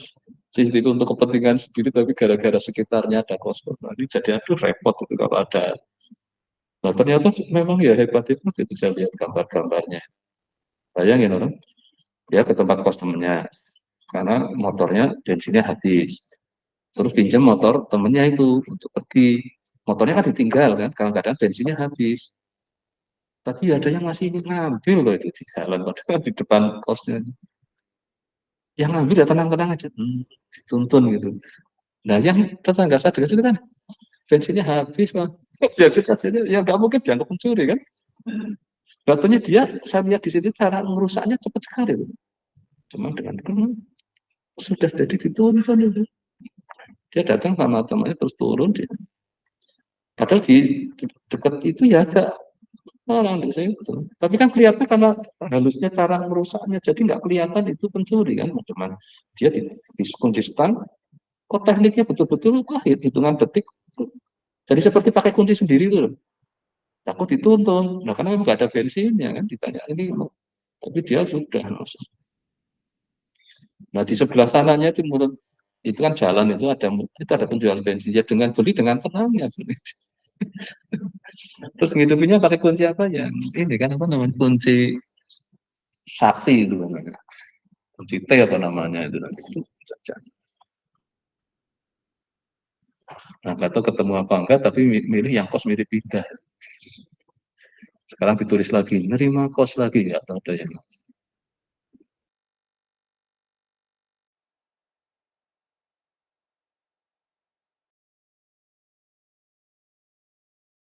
itu untuk kepentingan sendiri, tapi gara-gara sekitarnya ada kos-kos, ini jadi aduh repot itu kalau ada. Nah ternyata memang ya hebat-hebat itu saya lihat gambar-gambarnya. Bayangin orang, dia ke tempat kos temennya, karena motornya bensinnya habis. Terus pinjam motor temennya itu untuk pergi. Motornya kan ditinggal kan, kadang-kadang bensinnya habis. Tapi ada yang masih ingin ngambil loh itu di jalan, padahal di depan kosnya. Yang ngambil ya tenang-tenang aja, dituntun gitu. Nah yang tetangga saya dekat itu kan bensinnya habis, Pak. Ya ya nggak mungkin dianggap pencuri kan. Batunya dia, saya lihat di situ cara merusaknya cepat sekali. Cuma dengan sudah jadi dituntun itu. Dia datang sama temannya terus turun dia. Padahal di dekat itu ya ada orang di situ. Tapi kan kelihatan karena halusnya cara merusaknya, jadi nggak kelihatan itu pencuri kan. Cuman dia kunci stang, kok tekniknya betul-betul hitungan detik. Jadi seperti pakai kunci sendiri itu loh. Takut dituntun. Nah karena nggak ada bensinnya kan, ditanya ini, tapi dia sudah. Nah di sebelah sananya itu menurut itu kan jalan itu ada penjual bensin ya dengan beli dengan tenangnya. Terus ngidupinnya pakai kunci apa ya? Ini kan apa namanya kunci sakti itu namanya. Kunci T apa namanya itu nanti. Nah, nggak tahu ketemu apa enggak, tapi milih yang kos mirip pindah. Sekarang ditulis lagi, nerima kos lagi, ya ada yang